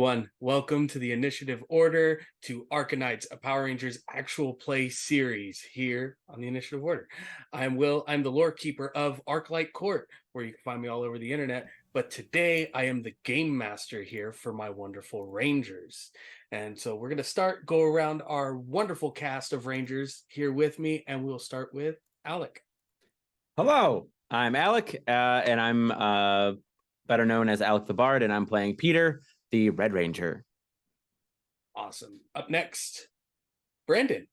everyone. Welcome to the Initiative Order, to ArcaKnights, a Power Rangers actual play series here on the Initiative Order. I'm Will. I'm the lore keeper of Arclight Court, where you can find me all over the internet. But today I am the game master here for my wonderful Rangers. And so we're going to go around our wonderful cast of Rangers here with me, and we'll start with Alec. Hello, I'm Alec, and I'm better known as Alec the Bard, and I'm playing Peter, the Red Ranger. Awesome. Up next, Brandon.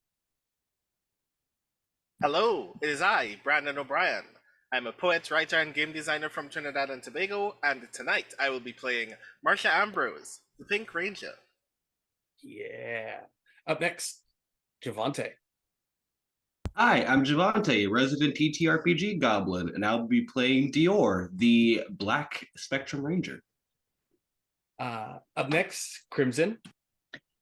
Hello, it is I, Brandon O'Brien. I'm a poet, writer, and game designer from Trinidad and Tobago, and tonight I will be playing Marcia Ambrose, the Pink Ranger. Yeah. Up next, Javante. Hi, I'm Javante, resident TTRPG Goblin, and I'll be playing Dior, the Black Spectrum Ranger. Up next, Krimsin.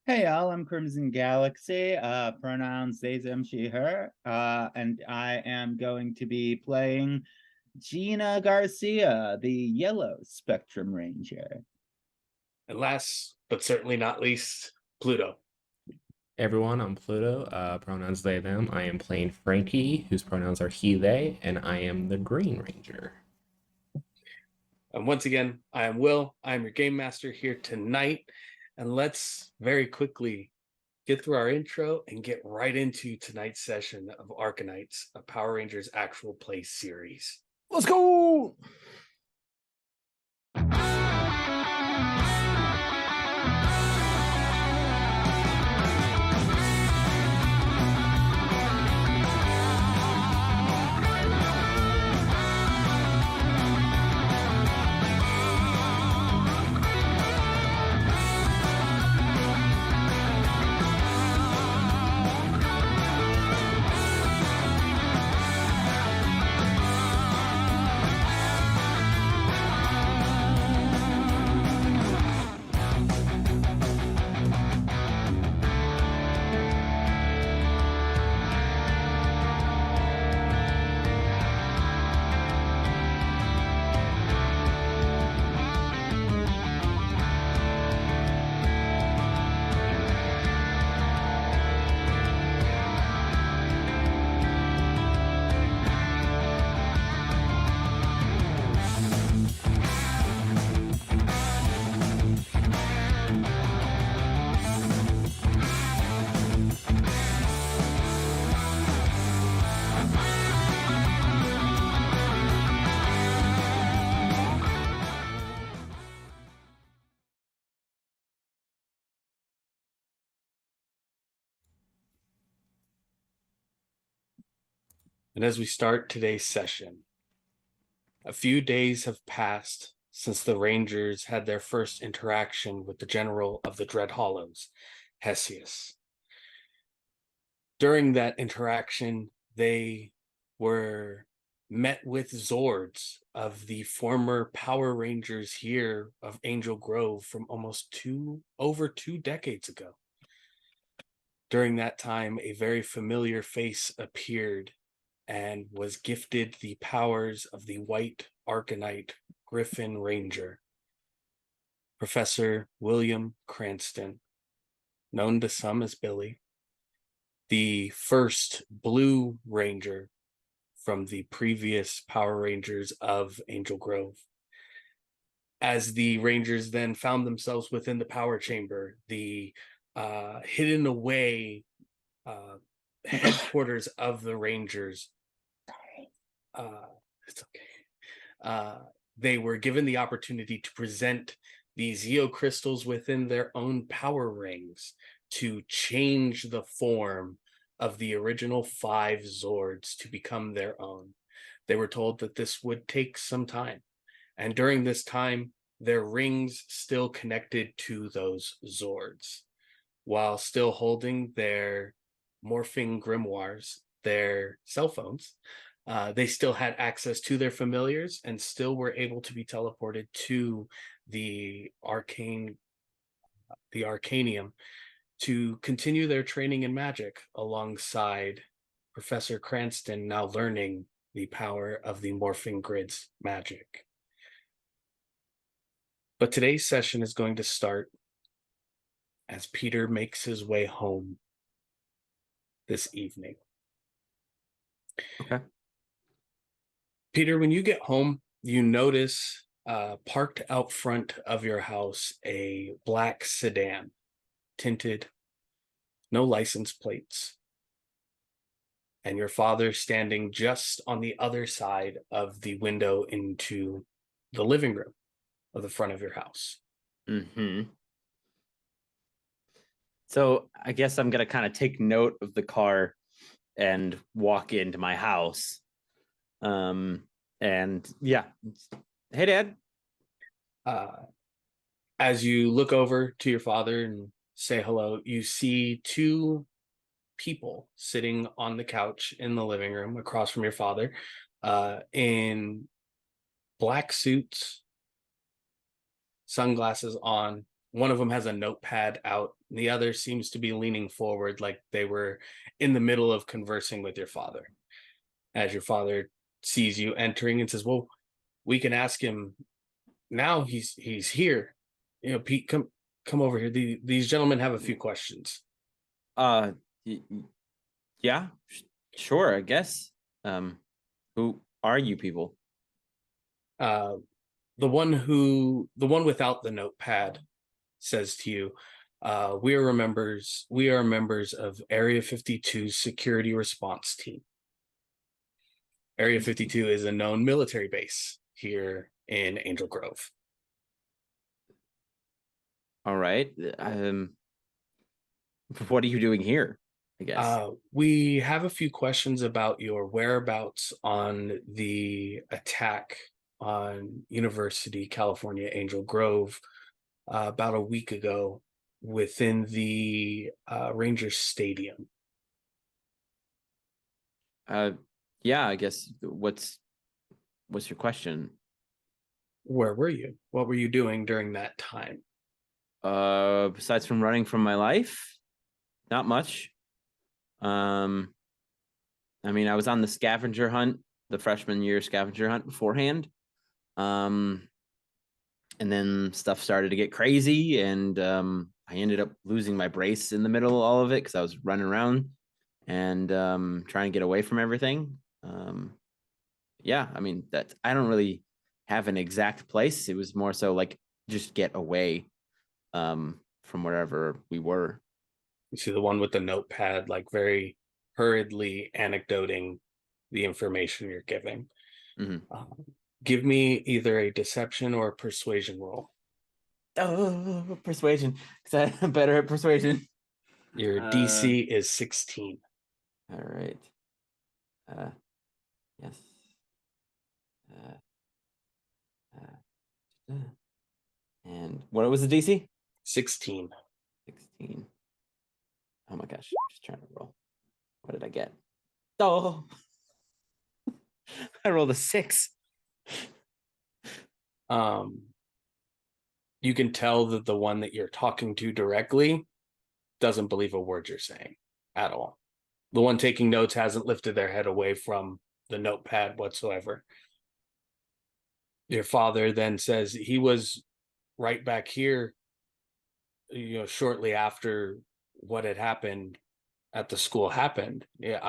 Hey y'all, I'm Crimson Galaxy, pronouns they, them, she, her, and I am going to be playing Gina Garcia, the Yellow Spectrum Ranger. And last, but certainly not least, Pluto. Hey everyone, I'm Pluto, pronouns they, them. I am playing Frankie, whose pronouns are he, they, and I am the Green Ranger. And once again, I am Will. I am your game master here tonight. And let's very quickly get through our intro and get right into tonight's session of ArcaKnights, a Power Rangers actual play series. Let's go! And as we start today's session, a few days have passed since the Rangers had their first interaction with the General of the Dread Hollows, Hesius. During that interaction, they were met with Zords of the former Power Rangers here of Angel Grove from over 2 decades ago. During that time, a very familiar face appeared and was gifted the powers of the White ArcaKnight Griffin Ranger, Professor William Cranston, known to some as Billy, the first Blue Ranger from the previous Power Rangers of Angel Grove. As the Rangers then found themselves within the power chamber, the hidden away headquarters of the Rangers, it's okay. They were given the opportunity to present the Zeo crystals within their own power rings to change the form of the original 5 Zords to become their own. They were told that this would take some time. And during this time, their rings still connected to those Zords, while still holding their morphing grimoires, their cell phones. They still had access to their familiars and still were able to be teleported to the Arcanium to continue their training in magic alongside Professor Cranston, now learning the power of the Morphing Grid's magic. But today's session is going to start as Peter makes his way home this evening. Okay. Peter, when you get home, you notice parked out front of your house a black sedan, tinted, no license plates, and your father standing just on the other side of the window into the living room of the front of your house. Mm-hmm. So I guess I'm gonna kind of take note of the car and walk into my house. And yeah, hey, Dad. As you look over to your father and say hello, you see two people sitting on the couch in the living room across from your father, in black suits, sunglasses on. One of them has a notepad out. The other seems to be leaning forward like they were in the middle of conversing with your father. As your father sees you entering and says, well, we can ask him now. He's here. You know, Pete, come over here. These gentlemen have a few questions. Uh, yeah, sure, I guess. Who are you people? The one without the notepad says to you, we are members of Area 52's security response team. Area 52 is a known military base here in Angel Grove. All right. What are you doing here? I guess. We have a few questions about your whereabouts on the attack on University California Angel Grove about a week ago within the Rangers Stadium. Yeah, I guess what's your question? Where were you? What were you doing during that time? Besides from running from my life, not much. I mean, I was on the scavenger hunt, the freshman year scavenger hunt beforehand. And then stuff started to get crazy, and I ended up losing my brace in the middle of all of it because I was running around and trying to get away from everything. Yeah, I mean, that I don't really have an exact place. It was more so like just get away from wherever we were. You see the one with the notepad, like very hurriedly anecdoting the information you're giving. Mm-hmm. Give me either a deception or a persuasion roll. Oh, persuasion, because I'm better at persuasion. Your DC is 16. All right. Yes. And what was the DC? 16. 16. Oh my gosh. Just trying to roll. What did I get? Oh, I rolled a 6. You can tell that the one that you're talking to directly doesn't believe a word you're saying at all. The one taking notes hasn't lifted their head away from the notepad whatsoever. Your father then says he was right back here, shortly after what had happened at the school happened. Yeah,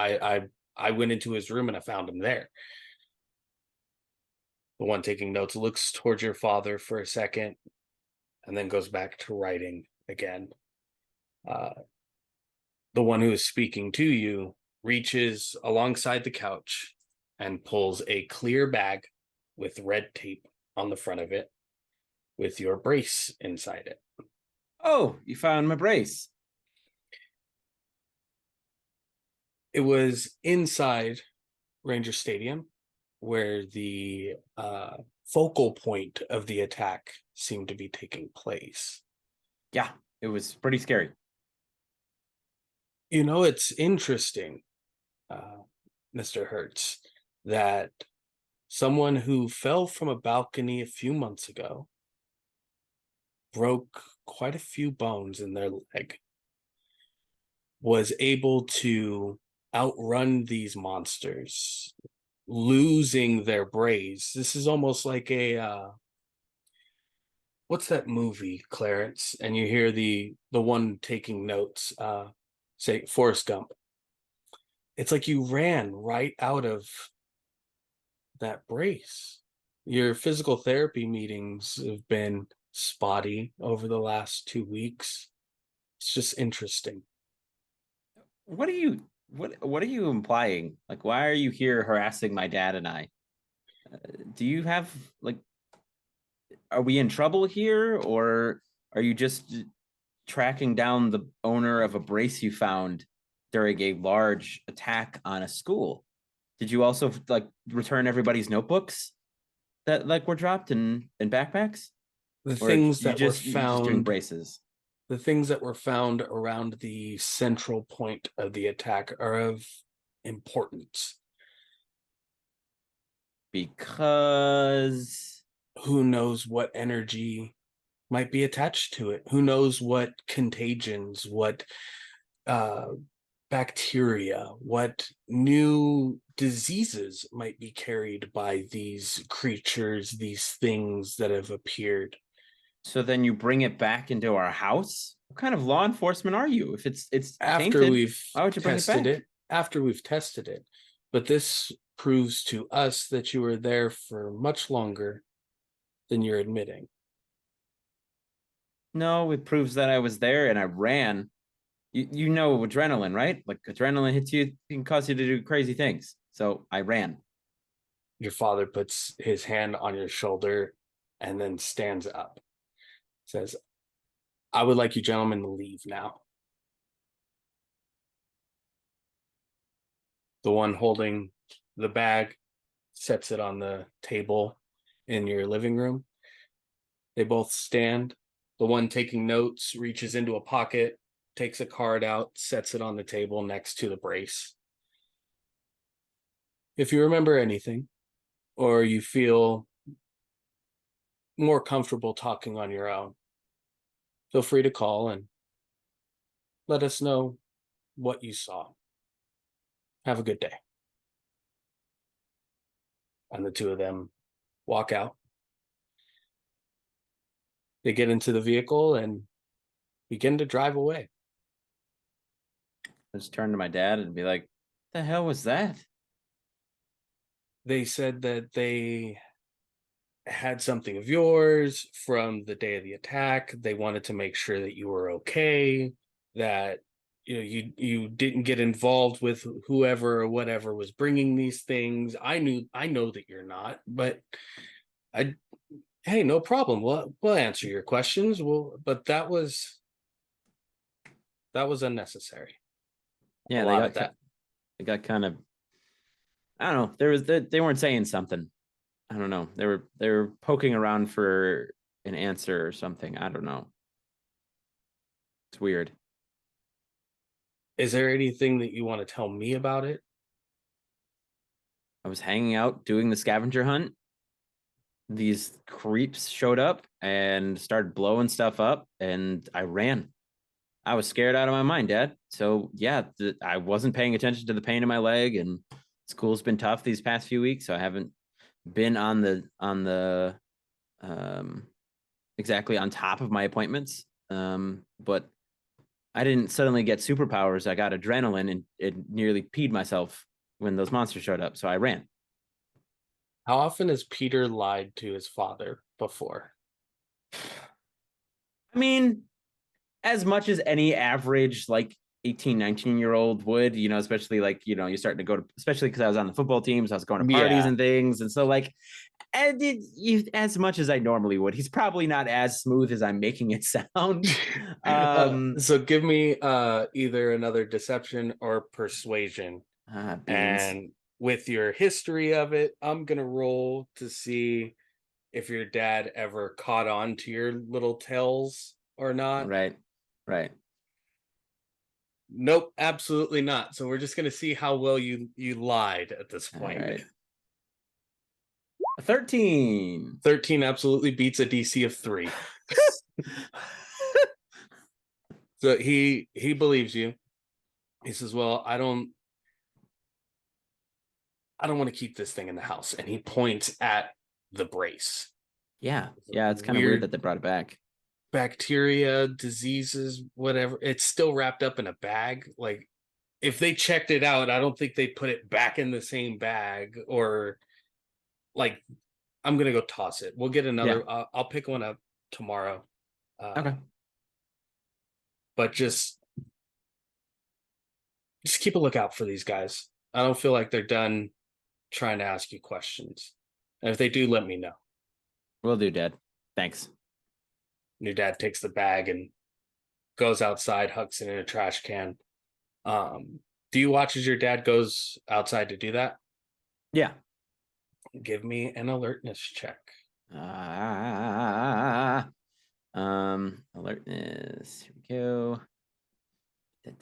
I went into his room and I found him there. The one taking notes looks towards your father for a second and then goes back to writing again. The one who is speaking to you reaches alongside the couch and pulls a clear bag with red tape on the front of it with your brace inside it. Oh, you found my brace. It was inside Ranger Stadium where the focal point of the attack seemed to be taking place. Yeah, it was pretty scary. It's interesting, Mr. Hertz, that someone who fell from a balcony a few months ago broke quite a few bones in their leg, was able to outrun these monsters, losing their brace. This is almost like what's that movie, Clarence? And you hear the one taking notes say Forrest Gump. It's like you ran right out of that brace. Your physical therapy meetings have been spotty over the last 2 weeks. It's just interesting. What are you implying? Like, why are you here harassing my dad and I? Do you have like, are we in trouble here, or are you just tracking down the owner of a brace you found during a large attack on a school? Did you also like return everybody's notebooks that like were dropped in backpacks? The Or things that were you're just doing found, braces? the things that were found around the central point of the attack are of importance. Because Who knows what energy might be attached to it? Who knows what contagions, what bacteria, what new diseases might be carried by these creatures, these things that have appeared. so then you bring it back into our house? What kind of law enforcement are you? If it's After tainted, we've why would you bring it tested back? it, after we've tested it. But this proves to us that you were there for much longer than you're admitting. No, it proves that I was there and I ran. You know adrenaline, right? Like adrenaline hits you, it can cause you to do crazy things. So I ran. Your father puts his hand on your shoulder and then stands up. Says, I would like you gentlemen to leave now. The one holding the bag sets it on the table in your living room. They both stand. The one taking notes reaches into a pocket, takes a card out, sets it on the table next to the brace. If you remember anything, or you feel more comfortable talking on your own, feel free to call and let us know what you saw. Have a good day. And the two of them walk out. They get into the vehicle and begin to drive away. I just turn to my dad and be like, the hell was that? They said that they had something of yours from the day of the attack. They wanted to make sure that you were okay, that you didn't get involved with whoever or whatever was bringing these things. I know that you're not, but hey, no problem. We'll answer your questions. But that was unnecessary. Yeah, they got kind of, I don't know. They weren't saying something. I don't know. They were poking around for an answer or something. I don't know. It's weird. Is there anything that you want to tell me about it? I was hanging out doing the scavenger hunt. These creeps showed up and started blowing stuff up, and I ran. I was scared out of my mind, Dad. So yeah, I wasn't paying attention to the pain in my leg, and school's been tough these past few weeks, so I haven't been on the exactly on top of my appointments. But I didn't suddenly get superpowers. I got adrenaline, and it nearly peed myself when those monsters showed up. So I ran. How often has Peter lied to his father before? I mean, as much as any average like 18, 19-year-old would, especially like, you're starting to go to, especially because I was on the football teams, I was going to parties and things. And so like, as much as I normally would, he's probably not as smooth as I'm making it sound. So give me either another deception or persuasion. Beans. And with your history of it, I'm going to roll to see if your dad ever caught on to your little tells or not. Right. Nope, absolutely not. So we're just going to see how well you lied at this point. Right. 13. 13 absolutely beats a DC of 3. So he believes you. He says, well, I don't want to keep this thing in the house. And he points at the brace. Yeah, it's kind of weird that they brought it back. Bacteria, diseases, whatever. It's still wrapped up in a bag. Like, if they checked it out, I don't think they put it back in the same bag, or like, I'm gonna go toss it. We'll get another. I'll pick one up tomorrow. Okay. But just keep a lookout for these guys. I don't feel like they're done trying to ask you questions. And if they do, let me know. Will do, Dad. Thanks. Your dad takes the bag and goes outside, hucks it in a trash can. Do you watch as your dad goes outside to do that? Yeah. Give me an alertness check. Alertness. Here we go. It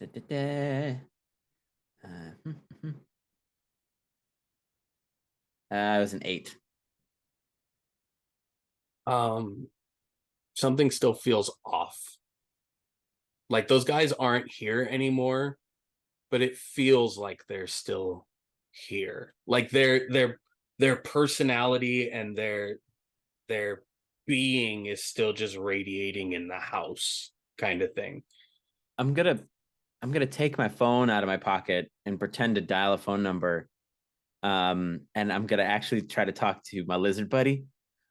was an 8. Something still feels off. Like, those guys aren't here anymore, but it feels like they're still here. Like their personality and their being is still just radiating in the house, kind of thing. I'm gonna take my phone out of my pocket and pretend to dial a phone number. And I'm gonna actually try to talk to my lizard buddy.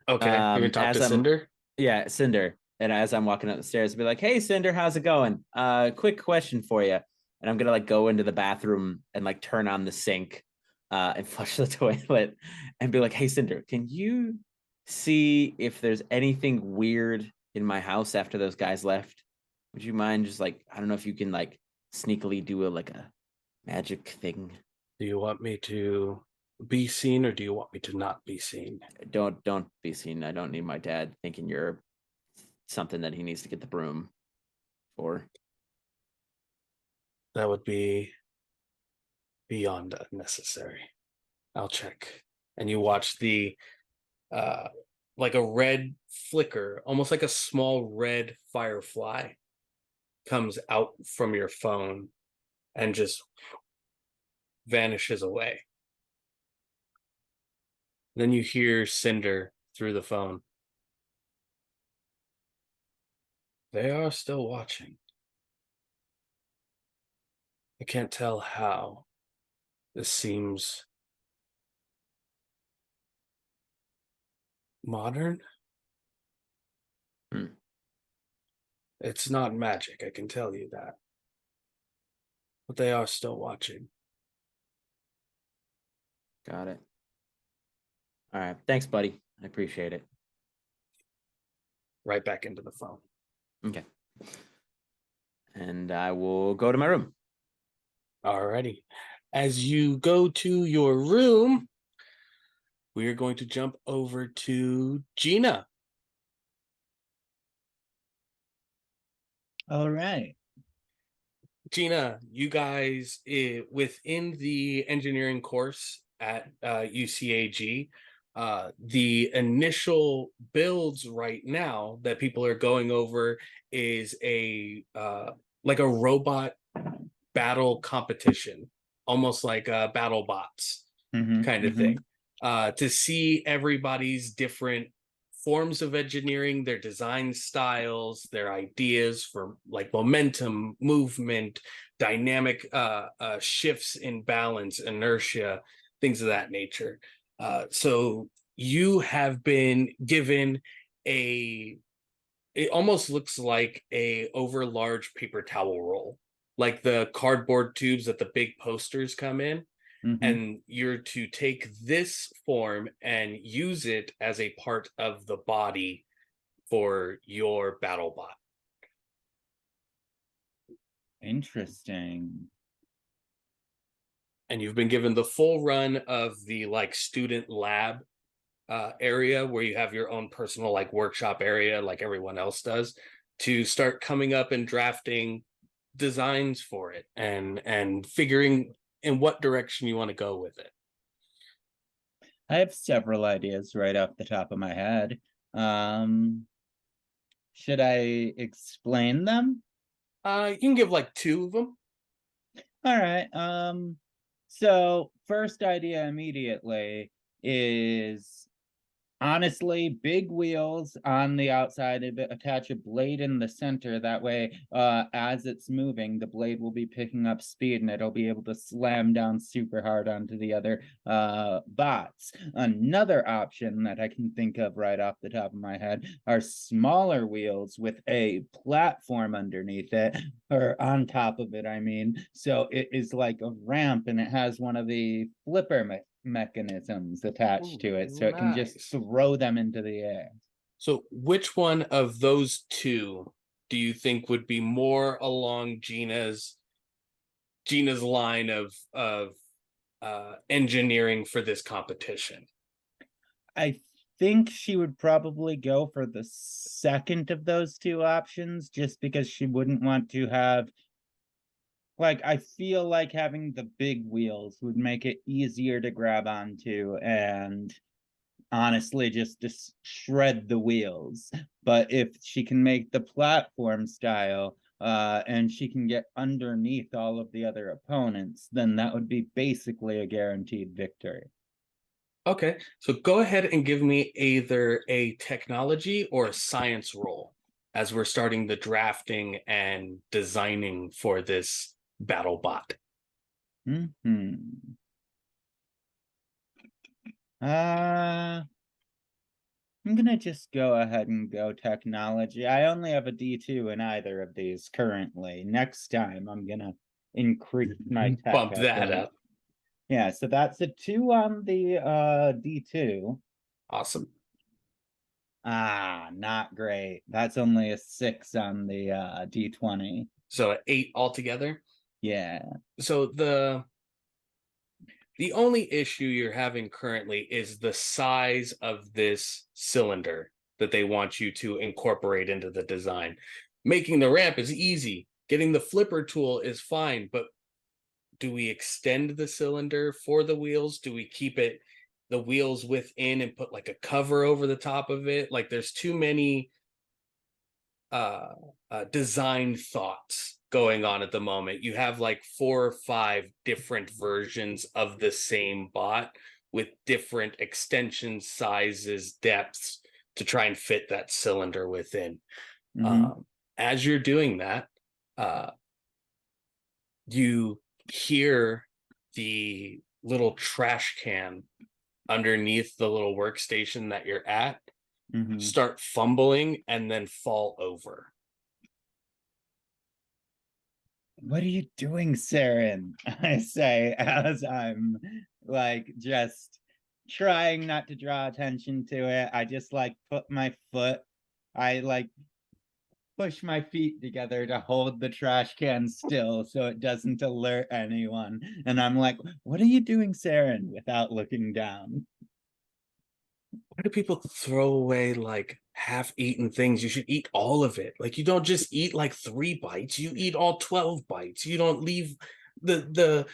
Okay, you're gonna talk to Cinder? Yeah, Cinder. And as I'm walking up the stairs, I'll be like, "Hey, Cinder, how's it going? Quick question for you." And I'm gonna like go into the bathroom and like turn on the sink, and flush the toilet, and be like, "Hey, Cinder, can you see if there's anything weird in my house after those guys left? Would you mind just like, I don't know if you can like sneakily do a magic thing." Do you want me to be seen, or do you want me to not be seen? Don't be seen. I don't need my dad thinking you're something that he needs to get the broom for. That would be beyond unnecessary. I'll check. And you watch the like a red flicker, almost like a small red firefly comes out from your phone and just vanishes away. Then you hear Cinder through the phone. They are still watching. I can't tell how. This seems modern. It's not magic, I can tell you that. But they are still watching. Got it. All right. Thanks, buddy. I appreciate it. Right back into the phone. Okay. And I will go to my room. Alrighty. As you go to your room, we are going to jump over to Gina. All right. Gina, you guys, within the engineering course at UCAG, the initial builds right now that people are going over is like a robot battle competition, almost like battle bots kind of thing, to see everybody's different forms of engineering, their design styles, their ideas for like momentum, movement, dynamic shifts in balance, inertia, things of that nature. So you have been given it almost looks like a over large paper towel roll, like the cardboard tubes that the big posters come in. And you're to take this form and use it as a part of the body for your battle bot. Interesting. And you've been given the full run of the like student lab area where you have your own personal like workshop area like everyone else does, to start coming up and drafting designs for it and figuring in what direction you want to go with it. I have several ideas right off the top of my head. Should I explain them? You can give like 2 of them. All right. So first idea immediately is Honestly, big wheels on the outside of it, attach a blade in the center. That way, as it's moving, the blade will be picking up speed and it'll be able to slam down super hard onto the other bots. Another option that I can think of right off the top of my head are smaller wheels with a platform underneath it, or on top of it, I mean. So it is like a ramp and it has one of the flipper mechanisms attached to it, so it can just Nice. throw them into the air. So which one of those two do you think would be more along Gina's line of engineering for this competition? I think she would probably go for the second of those two options, just because she wouldn't want to have, like, I feel like having the big wheels would make it easier to grab onto and honestly just shred the wheels. But if she can make the platform style, and she can get underneath all of the other opponents, then that would be basically a guaranteed victory. Okay, so go ahead and give me either a technology or a science roll as we're starting the drafting and designing for this battle bot. I'm gonna just go ahead and go technology. I only have a D2 in either of these currently. Next time I'm gonna increase my tech. Bump that up. Yeah, so that's a 2 on the D2. Awesome. Not great. That's only a 6 on the D20. So 8 altogether. Yeah. So the only issue you're having currently is the size of this cylinder that they want you to incorporate into the design. Making the ramp is easy. Getting the flipper tool is fine, but do we extend the cylinder for the wheels? Do we keep the wheels within and put like a cover over the top of it? Like there's too many design thoughts going on at the moment. You have like 4 or 5 different versions of the same bot with different extension sizes, depths to try and fit that cylinder within. As you're doing that, you hear the little trash can underneath the little workstation that you're at start fumbling and then fall over. What are you doing, Saren? I say as I'm like just trying not to draw attention to it. I just like put my foot, I like push my feet together to hold the trash can still so it doesn't alert anyone. And I'm like, what are you doing, Saren? Without looking down. Why do people throw away like half-eaten things? You should eat all of it. Like you don't just eat like 3 bites, you eat all 12 bites. You don't leave the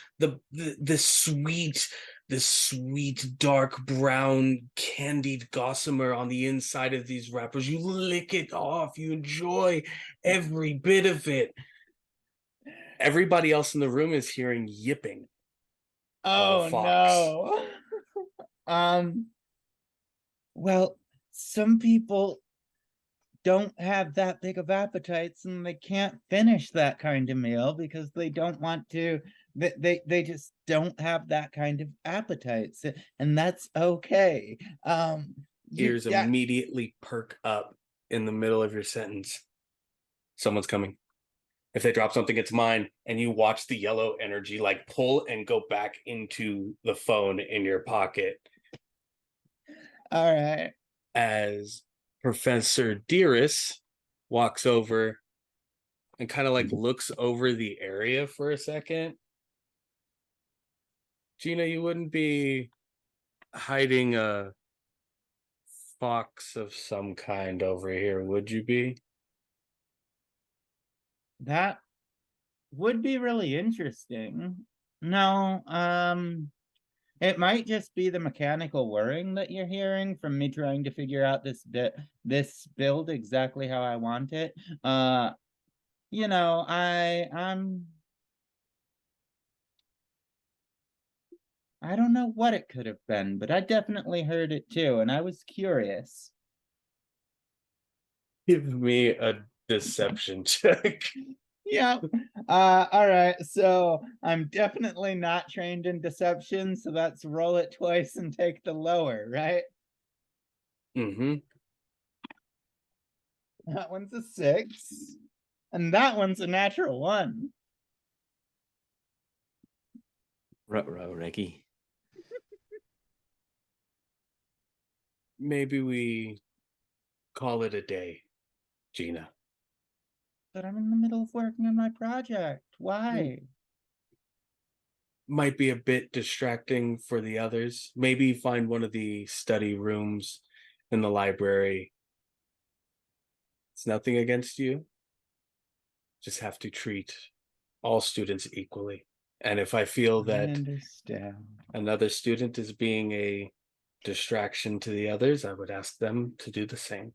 sweet dark brown candied gossamer on the inside of these wrappers. You lick it off. You enjoy every bit of it. Everybody else in the room is hearing yipping. Oh no. Well, some people don't have that big of appetites and they can't finish that kind of meal because they don't want to, they just don't have that kind of appetites, and that's okay. Ears immediately perk up in the middle of your sentence. Someone's coming. If they drop something, it's mine. And you watch the yellow energy like pull and go back into the phone in your pocket. All right. As Professor Dearest walks over and kind of like looks over the area for a second. Gina, you wouldn't be hiding a fox of some kind over here, would you be? That would be really interesting. No, it might just be the mechanical whirring that you're hearing from me trying to figure out this build exactly how I want it. You know, I'm I don't know what it could have been, but I definitely heard it too, and I was curious. Give me a deception check. Yeah. All right. So I'm definitely not trained in deception, so that's roll it twice and take the lower, right? Mm-hmm. That one's a 6. And that one's a natural 1. Ruh-roh, Ricky. Maybe we call it a day, Gina. But I'm in the middle of working on my project. Why? Might be a bit distracting for the others. Maybe find one of the study rooms in the library. It's nothing against you. Just have to treat all students equally. And if I feel I that understand. another student is being a distraction to the others, I would ask them to do the same.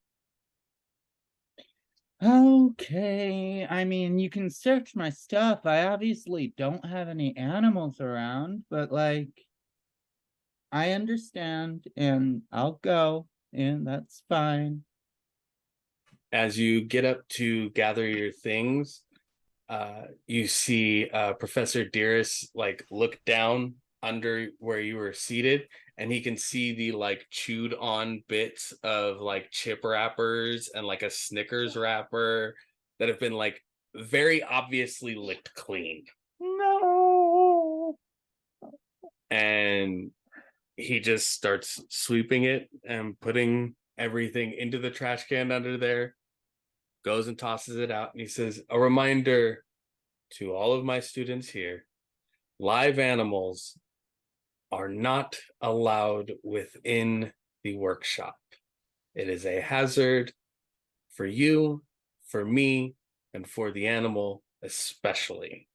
Okay, I mean, you can search my stuff. I obviously don't have any animals around, but like, I understand and I'll go, and that's fine. As you get up to gather your things, you see Professor Dearest like look down under where you were seated, and he can see the like chewed on bits of like chip wrappers and like a Snickers wrapper that have been like very obviously licked clean. No. And he just starts sweeping it and putting everything into the trash can under there, goes and tosses it out, and he says, "A reminder to all of my students here, live animals are not allowed within the workshop. It is a hazard for you, for me, and for the animal especially.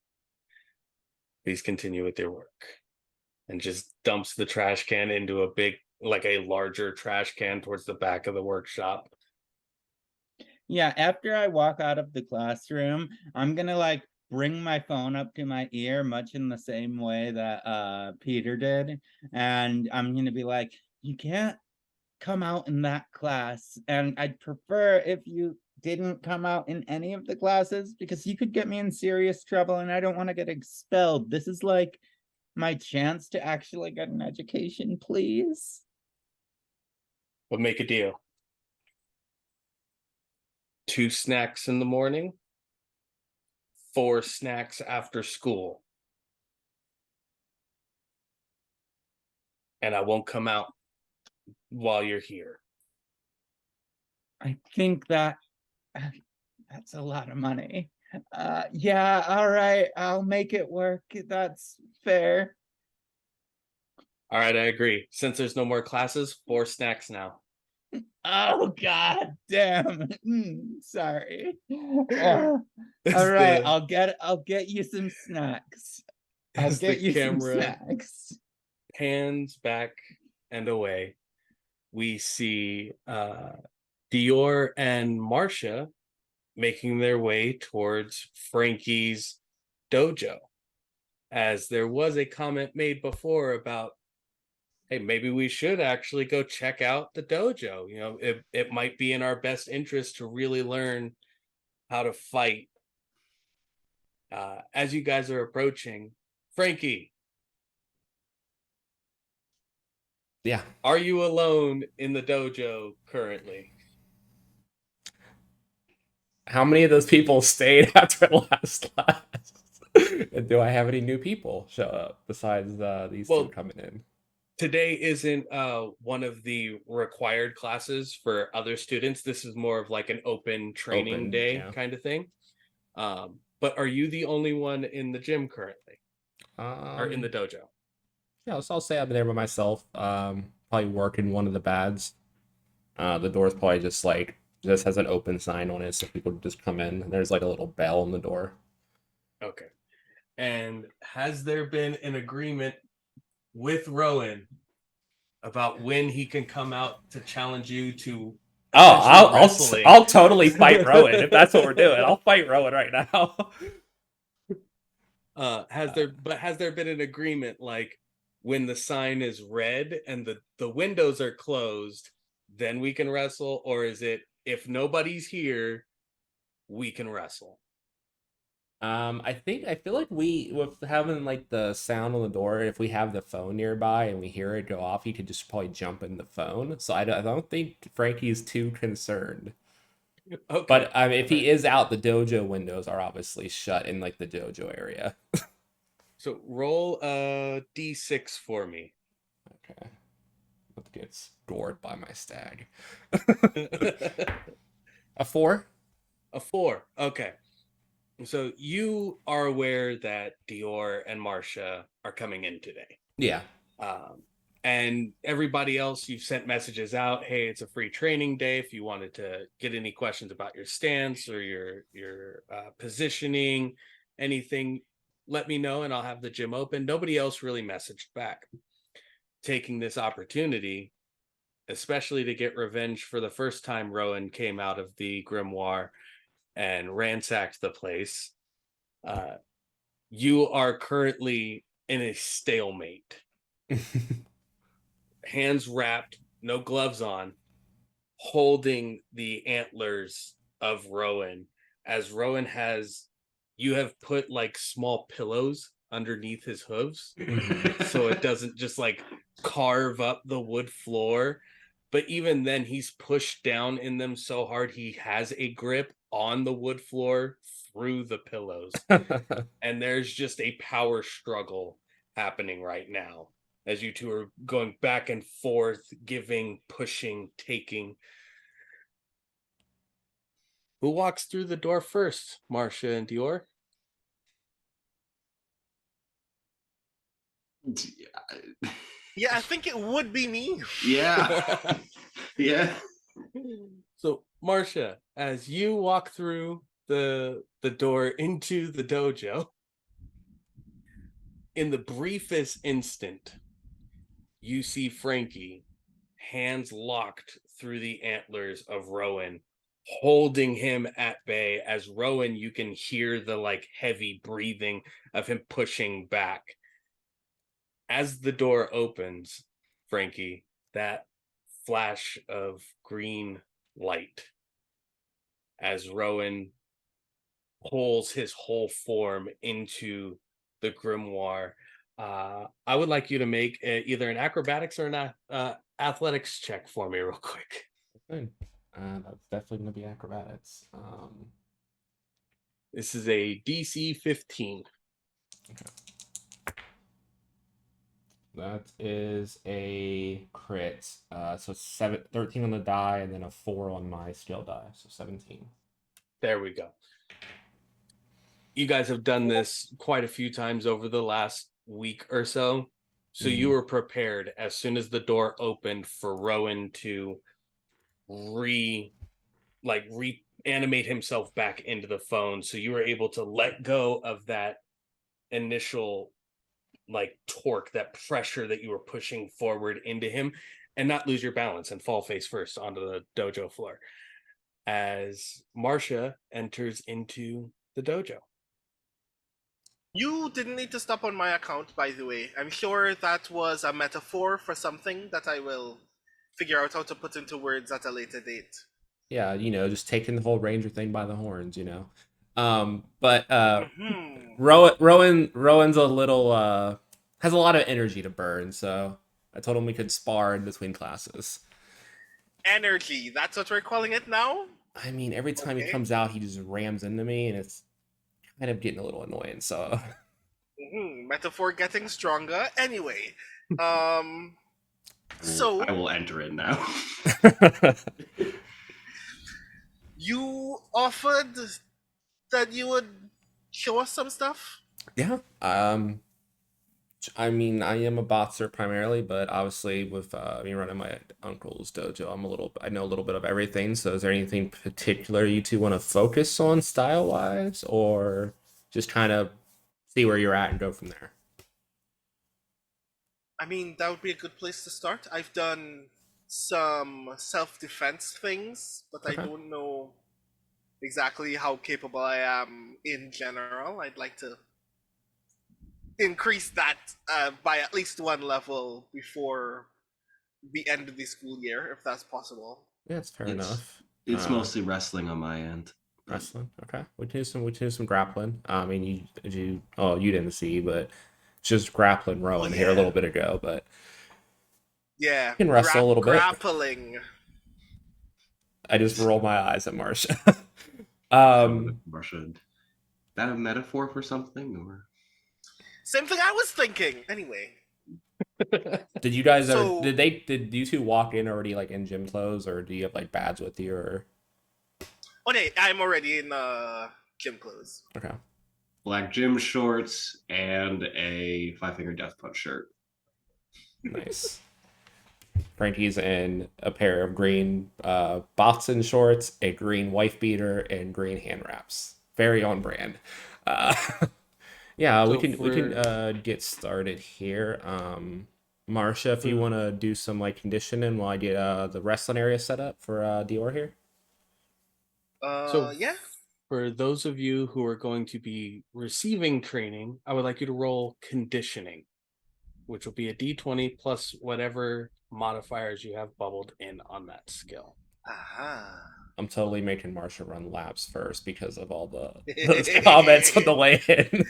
Please continue with your work." And just dumps the trash can into a big, like a larger trash can towards the back of the workshop. Yeah, after I walk out of the classroom, I'm gonna like bring my phone up to my ear, much in the same way that Peter did. And I'm gonna be like, you can't come out in that class. And I'd prefer if you didn't come out in any of the classes because you could get me in serious trouble and I don't want to get expelled. This is like my chance to actually get an education, please. But make a deal. 2 snacks in the morning, 4 snacks after school. And I won't come out while you're here. I think that that's a lot of money. Yeah, all right, I'll make it work. That's fair. All right, I agree. Since there's no more classes, 4 snacks now. Oh god damn. Sorry. All right, I'll get you some snacks. I'll As get the you some camera snacks. pans back and away, we see Dior and Marcia making their way towards Frankie's dojo. As there was a comment made before about, hey, maybe we should actually go check out the dojo. You know, it might be in our best interest to really learn how to fight. As you guys are approaching, Frankie, Yeah. are you alone in the dojo currently? How many of those people stayed after last class? And do I have any new people show up besides these two coming in? Today isn't one of the required classes for other students. This is more of like an open training day kind of thing. But are you the only one in the gym currently? Or in the dojo? Yeah, so I'll say I'm there by myself. Probably working one of the bads. The door's probably just has an open sign on it, so people just come in. And there's like a little bell on the door. Okay. And has there been an agreement with Rowan about when he can come out to challenge you to? I'll totally fight Rowan if that's what we're doing. I'll fight Rowan right now. Has there been an agreement like when the sign is red and the windows are closed, then we can wrestle? Or is it if nobody's here, we can wrestle? I feel like we with having like the sound on the door, if we have the phone nearby and we hear it go off, you could just probably jump in the phone. So I don't think Frankie's too concerned. Okay. But if he is out, the dojo windows are obviously shut in like the dojo area. So roll a d6 for me. Okay. Let's get scored by my stag. A 4? A 4. Okay. So you are aware that Dior and Marcia are coming in today. Yeah. And everybody else, you've sent messages out. Hey, it's a free training day. If you wanted to get any questions about your stance or your positioning, anything, let me know and I'll have the gym open. Nobody else really messaged back. Taking this opportunity, especially to get revenge for the first time Rowan came out of the grimoire and ransacked the place. You are currently in a stalemate. Hands wrapped, no gloves on, holding the antlers of Rowan, as Rowan you have put like small pillows underneath his hooves so it doesn't just like carve up the wood floor. But even then, he's pushed down in them so hard he has a grip on the wood floor through the pillows. And there's just a power struggle happening right now as you two are going back and forth, giving, pushing, taking. Who walks through the door first, Marcia and Dior? Yeah, I think it would be me. Yeah. Yeah. So, Marcia, as you walk through the door into the dojo, in the briefest instant, you see Frankie, hands locked through the antlers of Rowan, holding him at bay. As Rowan, you can hear the like heavy breathing of him pushing back. As the door opens, Frankie, that flash of green light as Rowan pulls his whole form into the grimoire. I would like you to make either an acrobatics or an athletics check for me real quick. Good. That's definitely going to be acrobatics. This is a DC 15. Okay. That is a crit. So 13 on the die and then a 4 on my skill die. So 17. There we go. You guys have done this quite a few times over the last week or so. So you were prepared as soon as the door opened for Rowan to reanimate himself back into the phone. So you were able to let go of that initial like torque, that pressure that you were pushing forward into him, and not lose your balance and fall face first onto the dojo floor as Marcia enters into the dojo. You didn't need to stop on my account, by the way. I'm sure that was a metaphor for something that I will figure out how to put into words at a later date. Yeah, just taking the whole Ranger thing by the horns, But Rowan's a little has a lot of energy to burn, so I told him we could spar in between classes. Energy, that's what we're calling it now? I mean, every time he comes out, he just rams into me, and it's kind of getting a little annoying, so... Metaphor getting stronger. Anyway, so... I will enter it now. You offered that you would show us some stuff? Yeah. I mean, I am a boxer primarily, but obviously with me running my uncle's dojo, I know a little bit of everything. So is there anything particular you two want to focus on style-wise, or just kind of see where you're at and go from there? I mean, that would be a good place to start. I've done some self-defense things, but okay. I don't know exactly how capable I am in general. I'd like to increase that by at least one level before the end of the school year, if that's possible. Yeah, it's fair It's- enough. It's mostly wrestling on my end. but- Wrestling. Okay, we can do some grappling. I mean, you didn't see, but just grappling rowing here a yeah. little bit ago, but Yeah, you can wrestle a little bit. grappling. I just roll my eyes at Marcia. Marcia, is that a metaphor for something, or? Same thing I was thinking. Anyway, Did you guys So- ever? Did you two walk in already like in gym clothes, or do you have like bads with you, or? okay, I'm already in gym clothes. Okay. Black gym shorts and a Five Finger Death Punch shirt. Nice. Frankie's in a pair of green boxing shorts, a green wife beater, and green hand wraps. Very on brand. Yeah, So we can get started here. Marcia, if you want to do some like conditioning while I get the wrestling area set up for Dior here. So- Yeah. For those of you who are going to be receiving training, I would like you to roll conditioning, which will be a d20 plus whatever modifiers you have bubbled in on that skill. Aha. I'm totally making Marcia run laps first because of all those comments on the way in.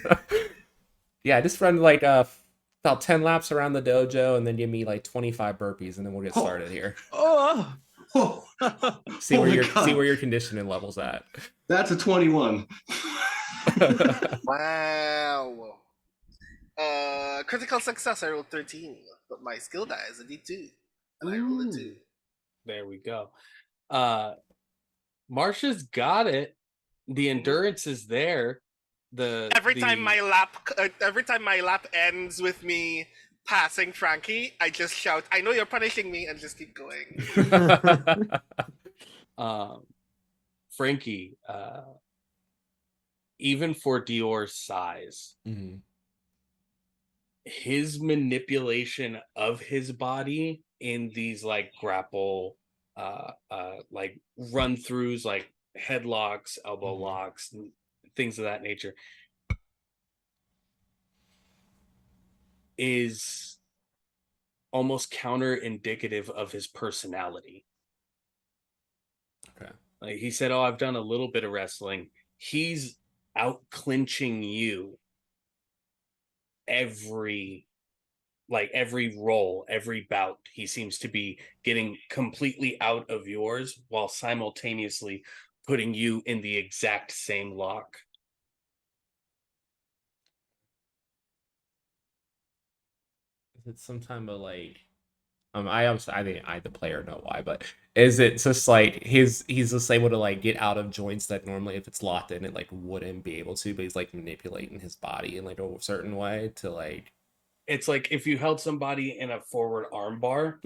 Yeah, just run like about 10 laps around the dojo and then give me like 25 burpees and then we'll get started here. Oh, Oh, See where my your God. see where your conditioning level's at. That's a 21. Wow. Critical success, I rolled 13, but my skill die is a d2, and I rolled a 2. Ooh. There we go. Marcia's got it. The endurance is there. Every time my lap ends with me passing Frankie, I just shout, "I know you're punishing me," and just keep going. Frankie, even for Dior's size, Mhm. his manipulation of his body in these like grapple like run throughs, like headlocks, elbow Mhm. locks, and things of that nature, is almost counter indicative of his personality. Okay. Like he said, "Oh, I've done a little bit of wrestling." He's out clinching you every roll, every bout. He seems to be getting completely out of yours while simultaneously putting you in the exact same lock. Is it some time of like I think I the player know why, but is it just like he's just able to like get out of joints that normally if it's locked in it like wouldn't be able to, but he's like manipulating his body in like a certain way to like It's like if you held somebody in a forward arm bar,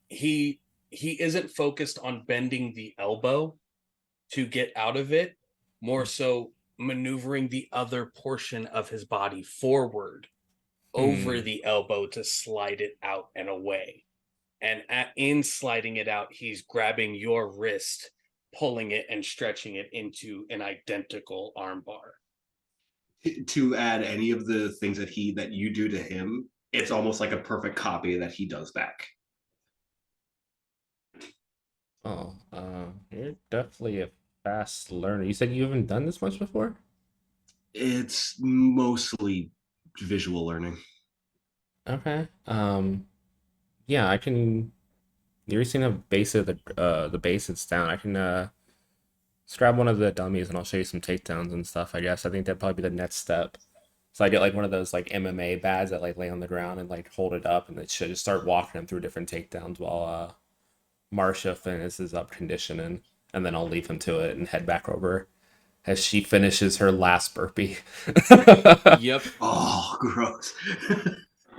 he isn't focused on bending the elbow to get out of it, more so maneuvering the other portion of his body forward over the elbow to slide it out and away. And in sliding it out, he's grabbing your wrist, pulling it and stretching it into an identical arm bar. To add any of the things that you do to him, it's almost like a perfect copy that he does back. Oh, you're definitely a fast learner. You said you haven't done this much before? It's mostly visual learning. Okay. Yeah, I can. You're seeing the base of the base it's down. I can just grab one of the dummies and I'll show you some takedowns and stuff. I guess I think that'd probably be the next step. So I get like one of those like MMA bads that like lay on the ground and like hold it up, and it should just start walking them through different takedowns while Marcia finishes up conditioning, and then I'll leave him to it and head back over as she finishes her last burpee. Yep. Oh, gross.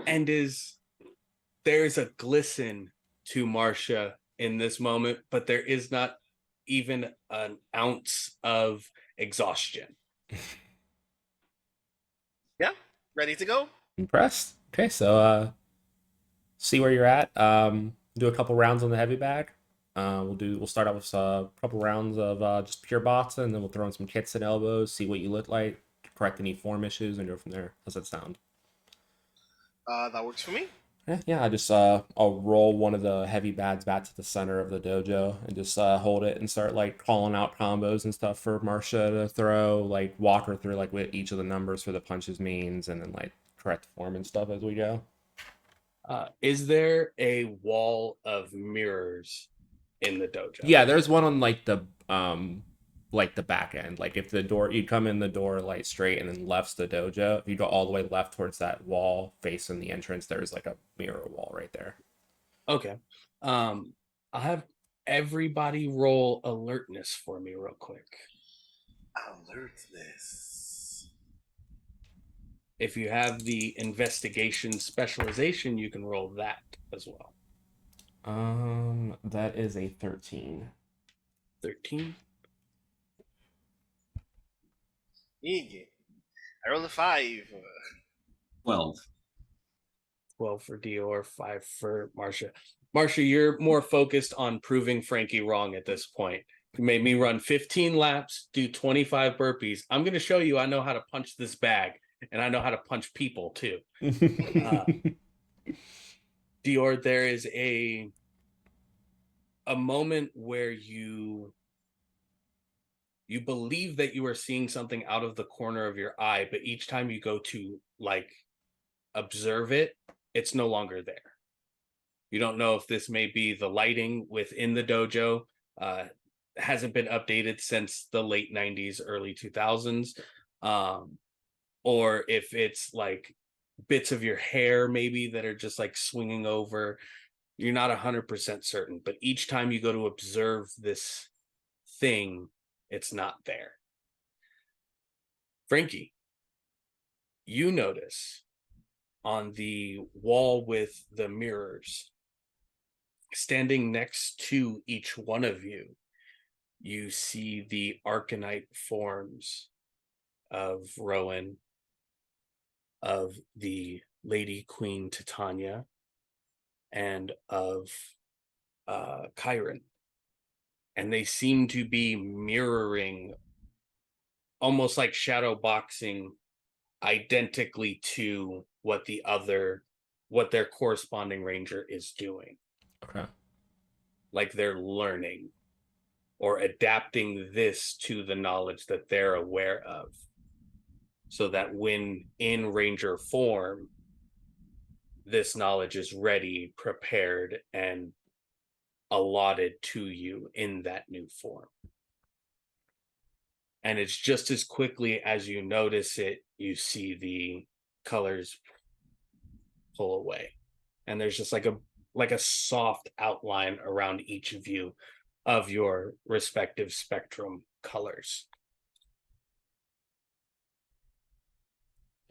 And there's a glisten to Marcia in this moment, but there is not even an ounce of exhaustion. Yeah, ready to go. Impressed. Okay, so see where you're at. Do a couple rounds on the heavy bag. We'll start out with a couple rounds of just pure boxing, and then we'll throw in some kicks and elbows, see what you look like. correct any form issues and go from there. How's that sound? That works for me. Yeah, I just I'll roll one of the heavy bads back to the center of the dojo and just hold it and start like calling out combos and stuff for Marcia to throw, like walk her through like what each of the numbers for the punches means, and then like correct form and stuff as we go. Is there a wall of mirrors in the dojo? Yeah, there's one on like the back end. Like if the door, you come in the door like straight and then left's the dojo. If you go all the way left towards that wall facing the entrance, there's like a mirror wall right there. Okay. I'll have everybody roll alertness for me real quick. Alertness. If you have the investigation specialization, you can roll that as well. That is a 13. 13. I rolled a 5. 12. 12 for Dior, 5 for Marcia. Marcia, you're more focused on proving Frankie wrong at this point. You made me run 15 laps, do 25 burpees. I'm going to show you I know how to punch this bag, and I know how to punch people too. Dior, there is a moment where you believe that you are seeing something out of the corner of your eye, but each time you go to like observe it, it's no longer there. You don't know if this may be the lighting within the dojo. Hasn't been updated since the late 90s, early 2000s. Or if it's like bits of your hair maybe that are just like swinging over. You're not 100% certain, but each time you go to observe this thing, it's not there. Frankie, you notice on the wall with the mirrors, standing next to each one of you, you see the ArcaKnight forms of Rowan, of the Lady Queen Titania, and of Chiron. And they seem to be mirroring, almost like shadow boxing, identically to what their corresponding ranger is doing. Okay. Like they're learning or adapting this to the knowledge that they're aware of, so that when in ranger form, this knowledge is ready, prepared, and allotted to you in that new form. And it's just as quickly as you notice it, you see the colors pull away. And there's just like a soft outline around each of you of your respective spectrum colors.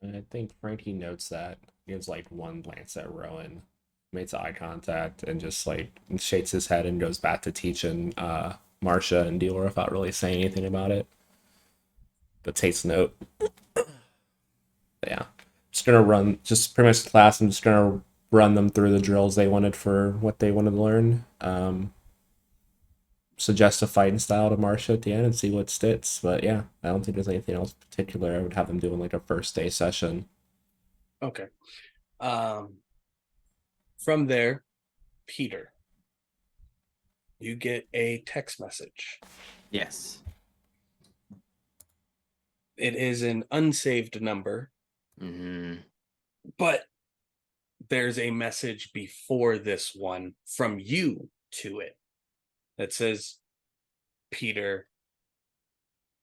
And I think Frankie notes that, gives like one glance at Rowan, makes eye contact, and just like shakes his head and goes back to teaching Marcia and Dior without really saying anything about it. But takes note. But yeah. Just gonna run just pretty much the class. I'm just gonna run them through the drills they wanted for what they wanted to learn. Suggest a fighting style to Marcia at the end and see what sticks. But yeah, I don't think there's anything else particular I would have them do in like a first day session. Okay. From there, Peter, you get a text message. Yes. It is an unsaved number, but there's a message before this one from you to it that says, Peter,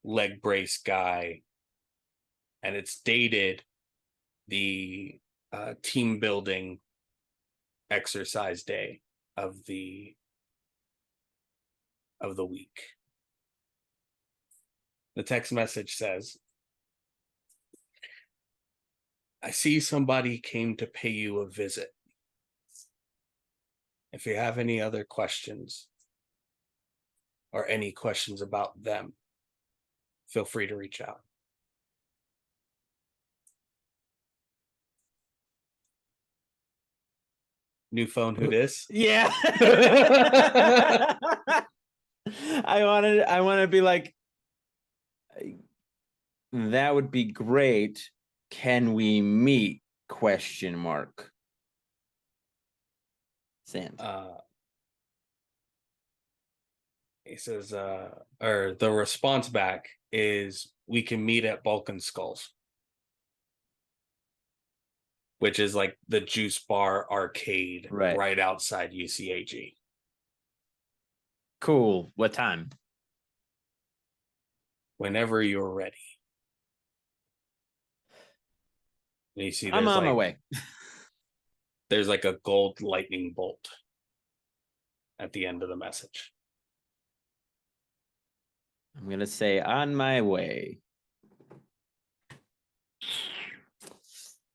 leg brace guy, and it's dated the team building exercise day of the week. The text message says, I see somebody came to pay you a visit. If you have any other questions or any questions about them, feel free to reach out. New phone, who dis? Yeah. I want to be like, That would be great. Can we meet? Question mark. Sand. He says, or the response back is, we can meet at Balkan Skulls, which is like the juice bar arcade right outside UCAG. Cool. What time? Whenever you're ready. And you see I'm on my way. There's like a gold lightning bolt at the end of the message. I'm going to say on my way.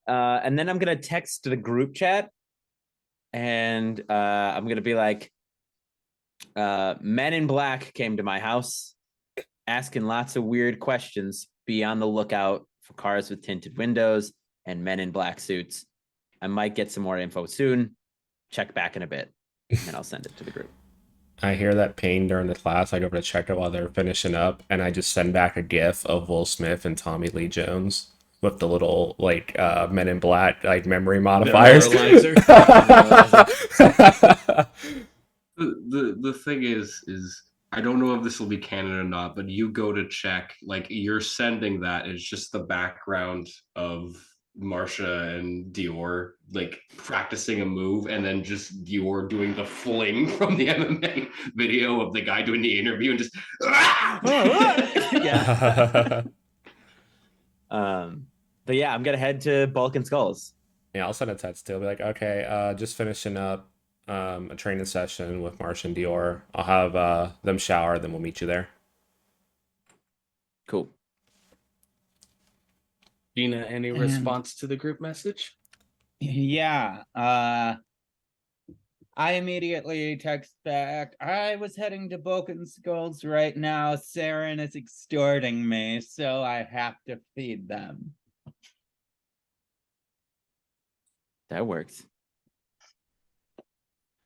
And then I'm going to text the group chat. And I'm going to be like, Men in Black came to my house asking lots of weird questions. Be on the lookout for cars with tinted windows and men in black suits. I might get some more info soon. Check back in a bit, and I'll send it to the group. I hear that pain during the class. I go over to check it while they're finishing up, and I just send back a gif of Will Smith and Tommy Lee Jones with the little Men in Black memory modifiers. The thing is I don't know if this will be canon or not, but you go to check, like, you're sending that. It's just the background of Marcia and Dior like practicing a move, and then just Dior doing the fling from the MMA video of the guy doing the interview and just yeah. But yeah, I'm gonna head to Balkan Skulls. Yeah, I'll send a text too. I'll be like, okay, just finishing up a training session with Marcia and Dior. I'll have them shower, then we'll meet you there. Cool. Gina, any response to the group message? Yeah. I immediately text back, I was heading to Balkan Skulls right now. Saren is extorting me, so I have to feed them. That works.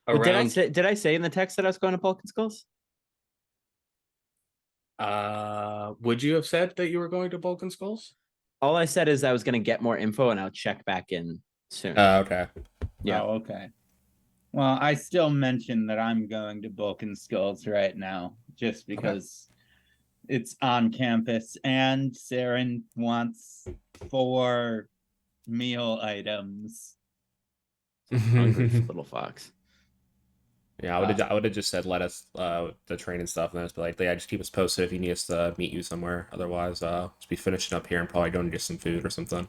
Well, did I say in the text that I was going to Balkan Skulls? Would you have said that you were going to Balkan Skulls? All I said is I was going to get more info and I'll check back in soon. Okay. Yeah. Oh, okay. Well, I still mention that I'm going to Balkan Skulls right now, just because it's on campus and Saren wants 4 meal items. Hungry little fox. Yeah, I would have just said let us the training stuff, and then just be like, yeah, just keep us posted if you need us to meet you somewhere. Otherwise, just be finishing up here and probably going to get some food or something.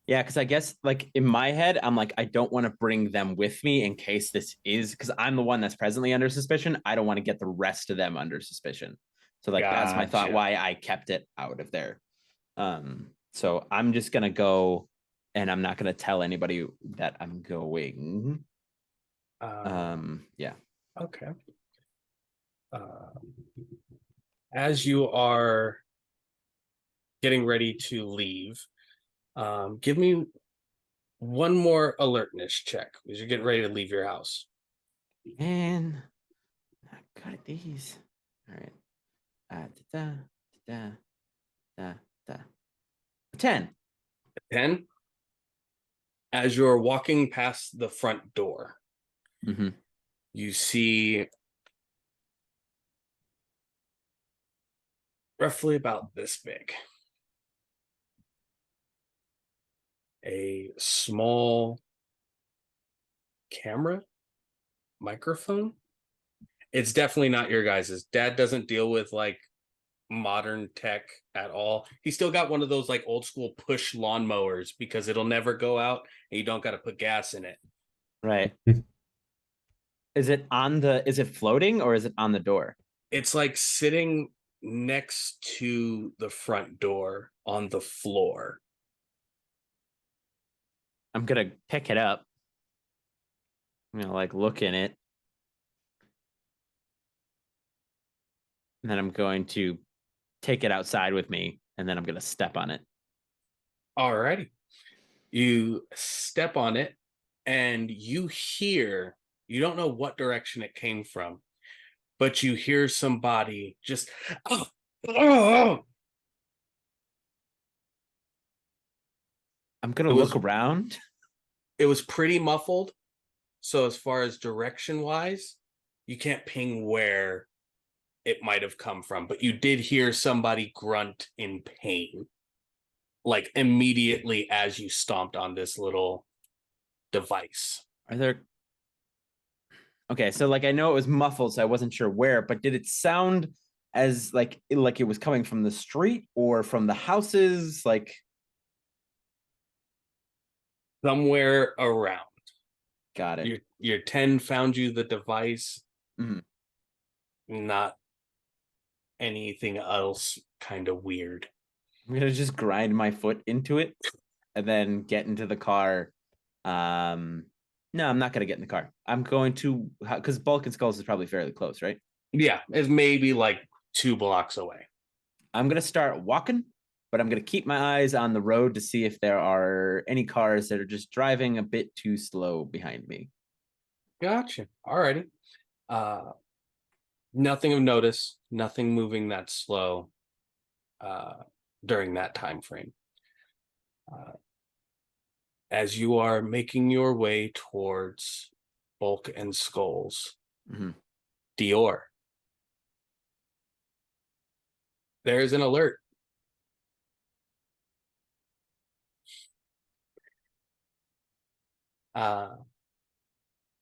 Yeah, because I guess like in my head, I'm like, I don't want to bring them with me in case this is, because I'm the one that's presently under suspicion. I don't want to get the rest of them under suspicion. So like that's my thought why I kept it out of there. So I'm just gonna go, and I'm not gonna tell anybody that I'm going. Yeah. Okay. As you are getting ready to leave, give me one more alertness check because you're getting ready to leave your house. And I got these. All right. 10. 10. As you're walking past the front door, you see roughly about this big a small camera microphone. It's definitely not your guys's. Dad doesn't deal with like modern tech at all. He still got one of those like old school push lawnmowers because it'll never go out and you don't got to put gas in it. Right. Is it floating or is it on the door? It's like sitting next to the front door on the floor. I'm gonna pick it up. I'm gonna like look in it. And then I'm going to take it outside with me, and then I'm gonna step on it. Alrighty. You step on it and you hear, you don't know what direction it came from, but you hear somebody just I'm gonna It was- look around. It was pretty muffled. So as far as direction wise, you can't ping where it might have come from, but you did hear somebody grunt in pain. Like immediately as you stomped on this little device. Are there? Okay, so like I know it was muffled, so I wasn't sure where, but did it sound as like it was coming from the street or from the houses? Like Somewhere around. got it. Your 10 found you the device. Mhm. Not anything else kind of weird. I'm gonna just grind my foot into it and then get into the car. No, I'm not gonna get in the car. I'm going to because Balkan Skulls is probably fairly close, right? Yeah, it's maybe like 2 blocks away. I'm gonna start walking, but I'm gonna keep my eyes on the road to see if there are any cars that are just driving a bit too slow behind me. Gotcha. Alrighty. Nothing of notice, nothing moving that slow during that time frame. As you are making your way towards Bulk and Skulls, Dior, there's an alert.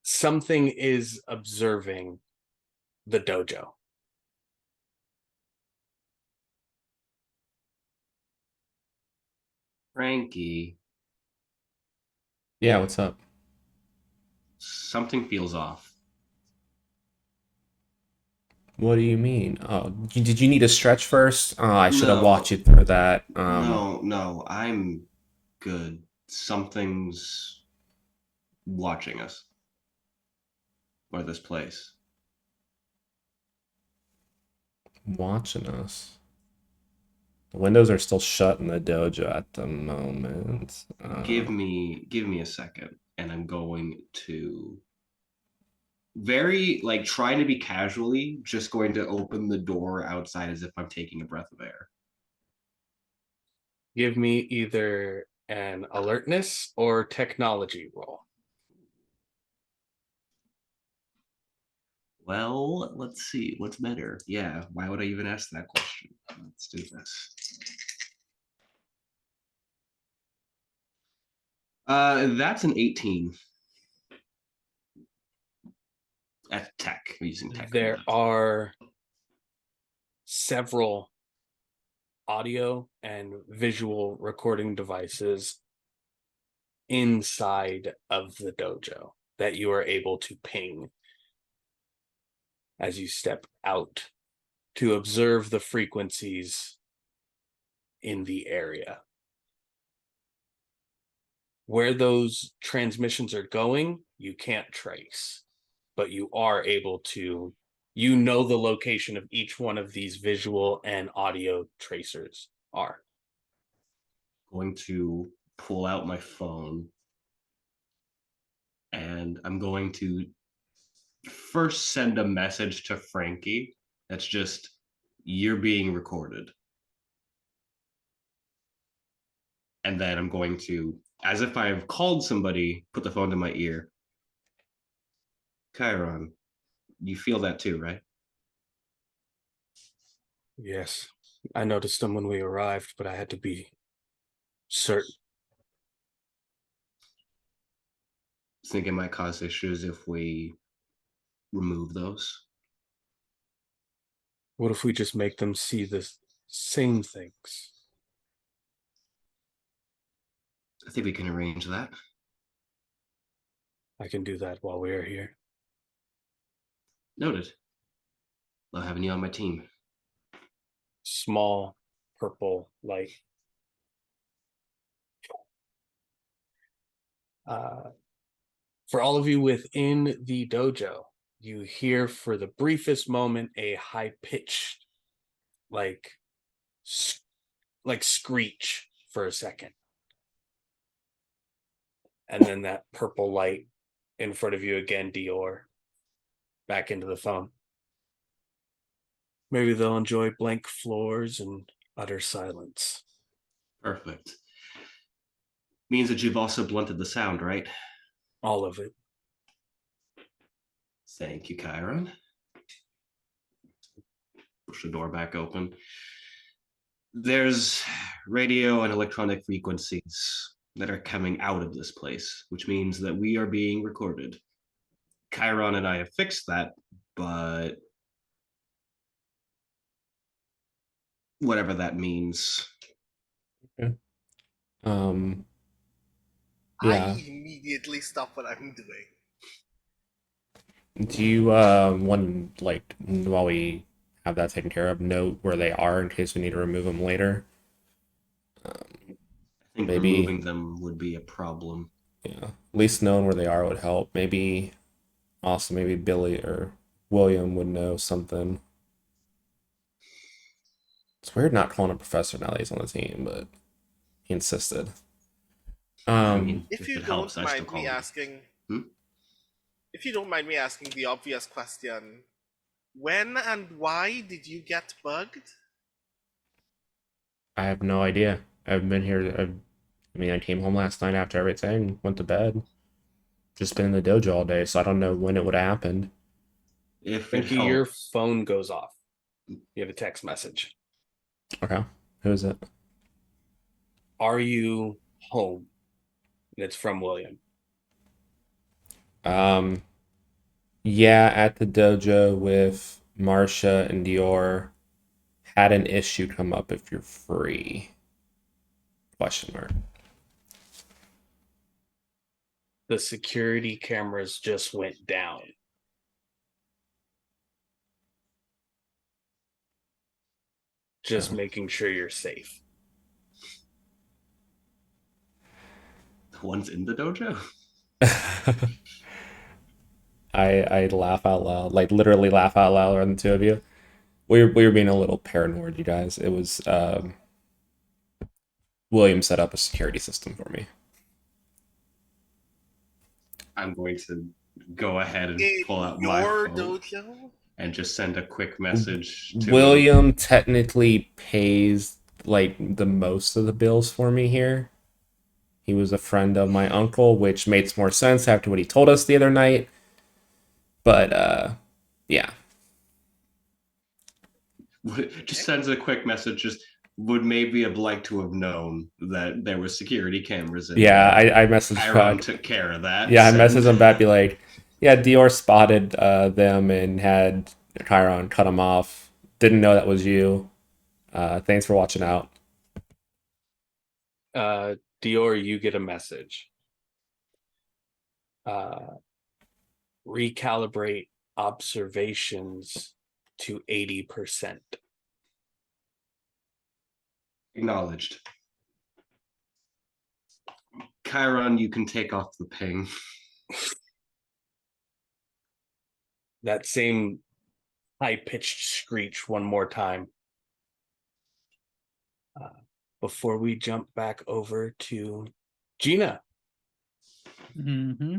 Something is observing the dojo. Frankie, Yeah, what's up? something feels off. What do you mean? Oh, did you need a stretch first? Oh, I should have No. walked you through that. No, I'm good. Something's watching us. Or this place. Watching us. The windows are still shut in the dojo at the moment. Give me a second, and I'm going to very like trying to be casually just going to open the door outside as if I'm taking a breath of air. Give me either an alertness or technology roll. Well, let's see. What's better? Yeah, why would I even ask that question? Let's do this. That's an 18. At tech, we're using tech. There are several audio and visual recording devices inside of the dojo that you are able to ping as you step out to observe the frequencies in the area. Where those transmissions are going, you can't trace, but you are able to, you know, the location of each one of these visual and audio tracers are. Going to pull out my phone and I'm going to first send a message to Frankie that's just, you're being recorded. And then I'm going to, as if I've called somebody, put the phone to my ear. Chiron, you feel that too, right? Yes, I noticed them when we arrived, but I had to be certain. I think it might cause issues if we remove those. What if we just make them see the same things? I think we can arrange that. I can do that while we're here. Noted. Love having you on my team. Small purple light. For all of you within the dojo, you hear for the briefest moment a high-pitched, like screech for a second. And then that purple light in front of you again, Dior, back into the phone. Maybe they'll enjoy blank floors and utter silence. Perfect. Means that you've also blunted the sound, right? All of it. Thank you, Chiron. Push the door back open. There's radio and electronic frequencies that are coming out of this place, which means that we are being recorded. Chiron and I have fixed that, but whatever that means. Um, I yeah. immediately stop what I'm doing. Do you want, like, while we have that taken care of, note where they are in case we need to remove them later? I think Maybe- removing them would be a problem. Yeah, at least knowing where they are would help. Maybe also maybe Billy or William would know something. It's weird not calling him Professor now that he's on the team, but he insisted. I mean, If you it helps, don't I still mind call me him. asking, Hmm? if you don't mind me asking the obvious question, when and why did you get bugged? I have no idea. I've been here. I mean, I came home last night after everything, went to bed. Just been in the dojo all day, so I don't know when it would have happened. If it Frankie, your helps, phone goes off. You have a text message. Okay, who is it? Are you home? And it's from William. Yeah, at the dojo with Marcia and Dior. Had an issue come up if you're free. Question mark. The security cameras just went down. Just making sure you're safe. the one's in the dojo. I laugh out loud, like literally laugh out loud around the two of you. We were being a little paranoid, you guys. It was William set up a security system for me. I'm going to go ahead and In pull out my your phone dojo? and just send a quick message to him. William technically pays like the most of the bills for me here. He was a friend of my uncle, which makes more sense after what he told us the other night. But yeah. Just sends a quick message. Just would maybe have liked to have known that there was security cameras in Yeah, there. I messaged Chiron back. took care of that. Yeah, I Send- messaged him back, be like, yeah, Dior spotted them and had Chiron cut him off. Didn't know that was you. Thanks for watching out. Dior, you get a message. Recalibrate observations to 80%. Acknowledged. Chiron, you can take off the ping. That same high-pitched screech one more time. Before we jump back over to Gina. Mm-hmm.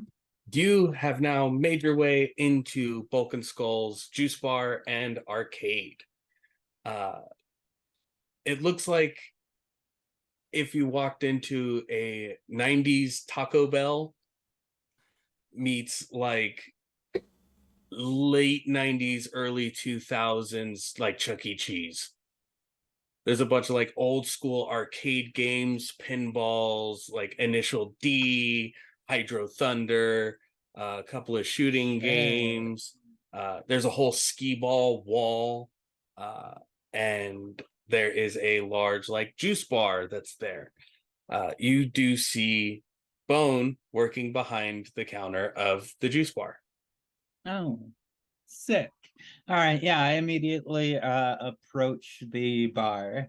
You have now made your way into Bulk and Skull's Juice Bar and Arcade. It looks like if you walked into a 90s Taco Bell meets like late 90s, early 2000s, like Chuck E. Cheese. There's a bunch of like old school arcade games, pinballs, like Initial D, Hydro Thunder, a couple of shooting games. There's a whole skee ball wall, and there is a large like juice bar that's there. You do see Bone working behind the counter of the juice bar. Oh, sick. All right, yeah, I immediately approach the bar,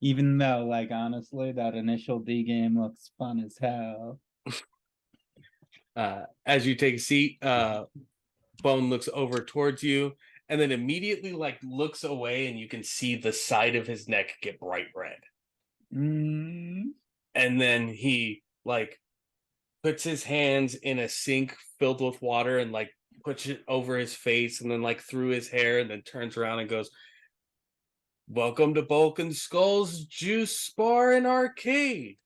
even though, like, honestly, that Initial D game looks fun as hell. As you take a seat, Bone looks over towards you and then immediately like looks away, and you can see the side of his neck get bright red. Mm. And then he like puts his hands in a sink filled with water and like puts it over his face and then like through his hair, and then turns around and goes, "Welcome to Bulk and Skull's Juice Bar and Arcade."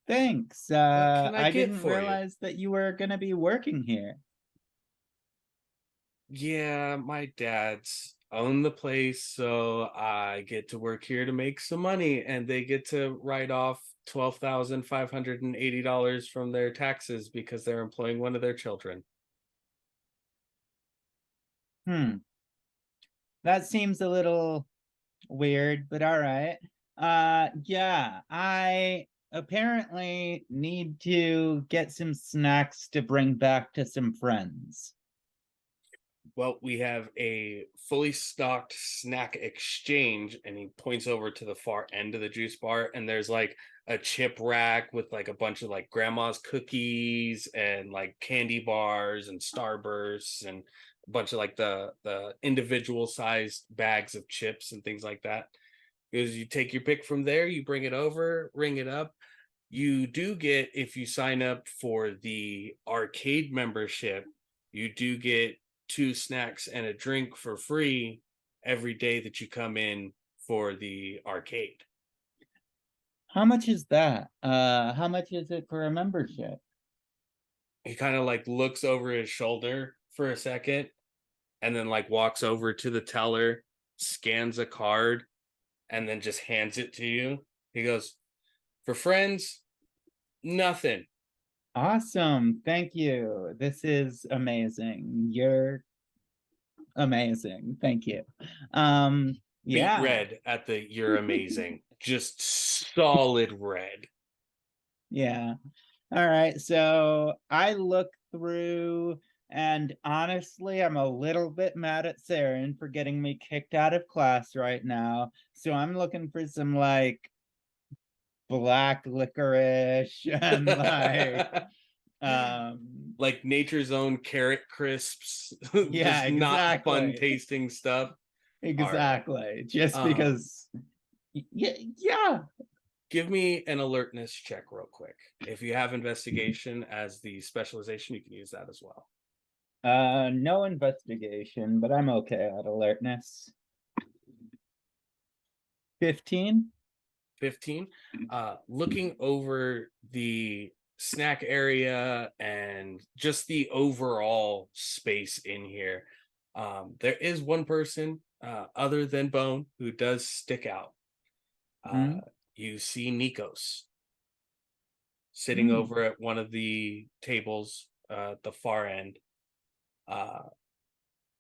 Thanks. What can I I get didn't for you? realize that you were gonna be working here. Yeah, my dad's own the place, so I get to work here to make some money, and they get to write off $12,580 from their taxes because they're employing one of their children. That seems a little weird, but all right. Yeah, I apparently need to get some snacks to bring back to some friends. Well, we have a fully stocked snack exchange, and he points over to the far end of the juice bar, and there's like a chip rack with like a bunch of like grandma's cookies and like candy bars and Starbursts and a bunch of like the individual sized bags of chips and things like that. Because you take your pick from there, you bring it over, ring it up. You do get, if you sign up for the arcade membership, you do get 2 snacks and a drink for free every day that you come in for the arcade. How much is that? How much is it for a membership? He kind of like looks over his shoulder for a second and then like walks over to the teller, scans a card, and then just hands it to you. He goes, "For friends, nothing." Awesome. Thank you. This is amazing. You're amazing. Thank you. Beat Yeah. red at the "you're amazing." Just solid red. Yeah. All right. So I look through, and honestly, I'm a little bit mad at Saren for getting me kicked out of class right now. So I'm looking for some like black licorice and like Nature's Own carrot crisps. Yeah, Just not fun exactly. tasting stuff. Exactly. Just Um, because yeah. Give me an alertness check real quick. If you have investigation as the specialization, you can use that as well. No investigation, but I'm okay at alertness. 15. 15. Looking over the snack area and just the overall space in here, there is one person other than Bone who does stick out. You see Nikos sitting over at one of the tables at the far end, kind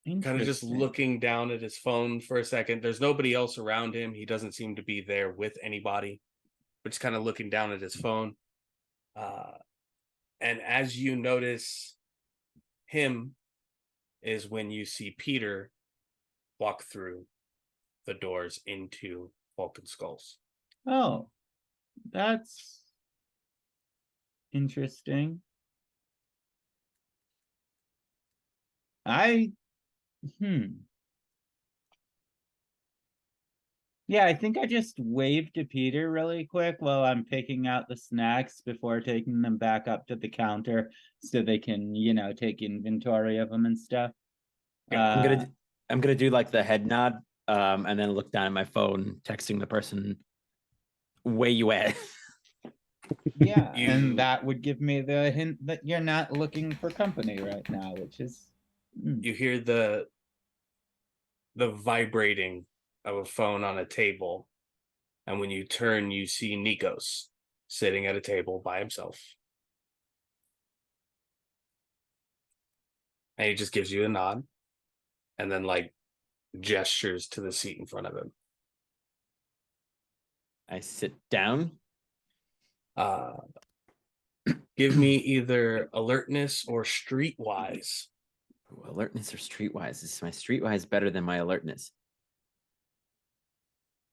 of just looking down at his phone for a second. There's nobody else around him. He doesn't seem to be there with anybody, but just kind of looking down at his phone. And as you notice him is when you see Peter walk through the doors into Vulcan Skulls. Oh, that's interesting. Yeah, I think I just waved to Peter really quick while I'm picking out the snacks before taking them back up to the counter so they can, take inventory of them and stuff. I'm gonna do like the head nod, and then look down at my phone, texting the person, "Where you at?" Yeah, and that would give me the hint that you're not looking for company right now, which is You hear the vibrating of a phone on a table, and when you turn, you see Nikos sitting at a table by himself. And he just gives you a nod and then like gestures to the seat in front of him. I sit down. Give me either alertness or streetwise. Ooh, alertness or streetwise? Is my streetwise better than my alertness?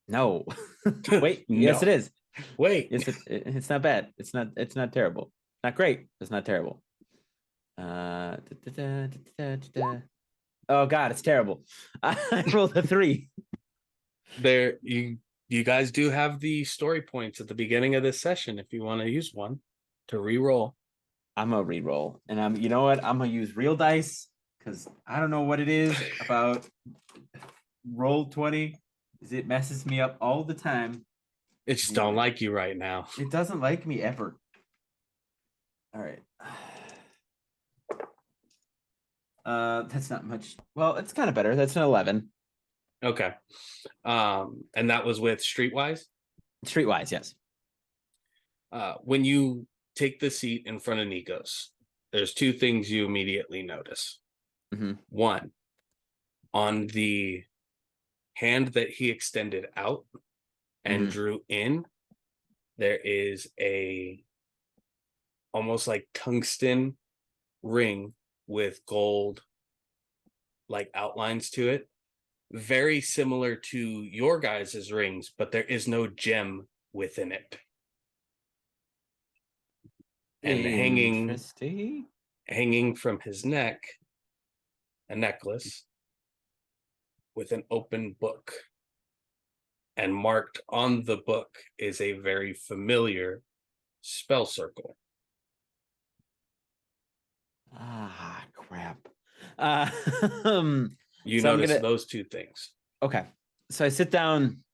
No. Wait, No. Yes, it is. Wait. It's not bad. It's not terrible. Not great. It's not terrible. Oh God, it's terrible. I rolled a 3. There, you guys do have the story points at the beginning of this session if you want to use one to re-roll. I'm gonna re-roll, and you know what? I'm gonna use real dice because I don't know what it is about Roll20. It messes me up all the time. It just don't like you right now. It doesn't like me ever. All right. That's not much. Well, it's kind of better. That's an 11. Okay. And that was with Streetwise. Streetwise, yes. When you take the seat in front of Nikos, there's two things you immediately notice. Mhm. One, on the hand that he extended out and Mhm. drew in, there is a almost like tungsten ring with gold like outlines to it, very similar to your guys' rings, but there is no gem within it. And Interesting. hanging from his neck, a necklace with an open book. And marked on the book is a very familiar spell circle. Ah, crap. You So I'm notice gonna those two things. okay. So I sit down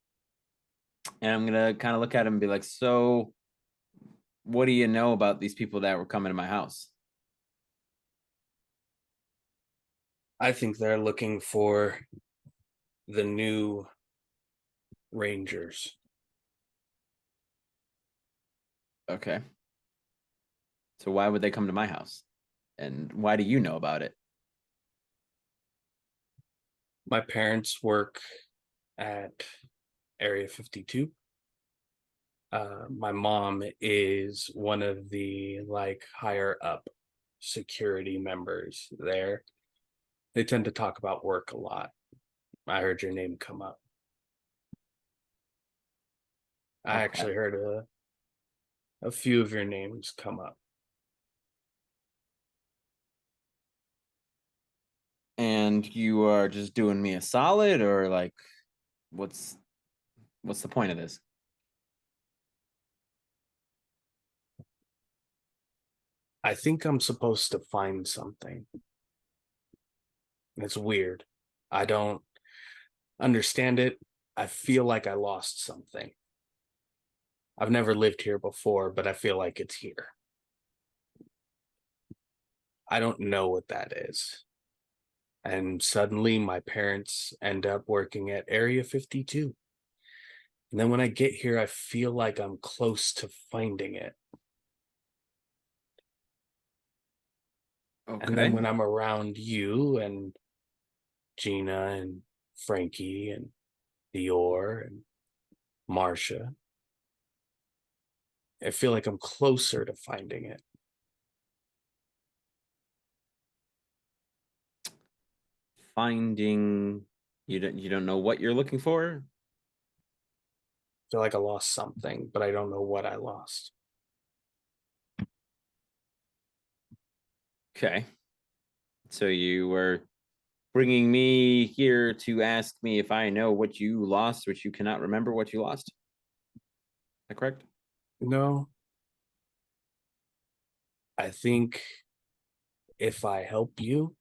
and I'm gonna kind of look at him and be like, so what do you know about these people that were coming to my house? I think they're looking for the new Rangers. Okay. So why would they come to my house? And why do you know about it? My parents work at Area 52. My mom is one of the like higher up security members there. They tend to talk about work a lot. I heard your name come up. I Okay. actually heard a few of your names come up. And you are just doing me a solid, or like what's the point of this? I think I'm supposed to find something. It's weird. I don't understand it. I feel like I lost something. I've never lived here before, but I feel like it's here. I don't know what that is. And suddenly my parents end up working at Area 52. And then when I get here, I feel like I'm close to finding it. Okay. And then when I'm around you and Gina and Frankie and Dior and Marcia, I feel like I'm closer to finding it. Finding you don't know what you're looking for? I feel like I lost something, but I don't know what I lost. Okay. So you were bringing me here to ask me if I know what you lost, which you cannot remember what you lost. Is that correct? No. I think if I help you,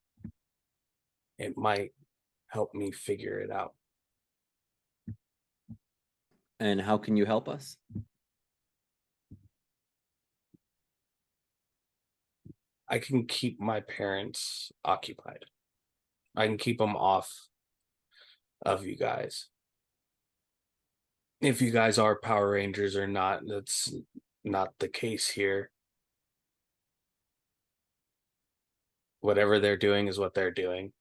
it might help me figure it out. And how can you help us? I can keep my parents occupied. I can keep them off of you guys. If you guys are Power Rangers or not, that's not the case here. Whatever they're doing is what they're doing.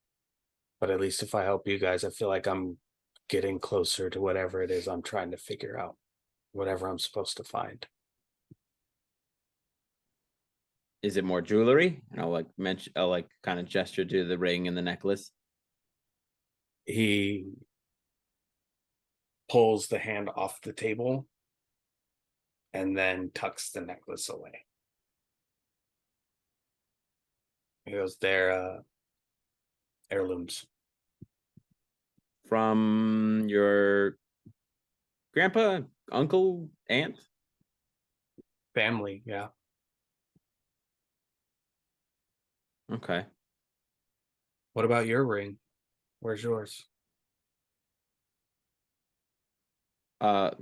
But at least if I help you guys, I feel like I'm getting closer to whatever it is I'm trying to figure out, whatever I'm supposed to find. Is it more jewelry? And I'll like kind of gesture to the ring and the necklace. He pulls the hand off the table and then tucks the necklace away. He goes, they're heirlooms. From your grandpa, uncle, aunt? Family, yeah. Okay. What about your ring? Where's yours?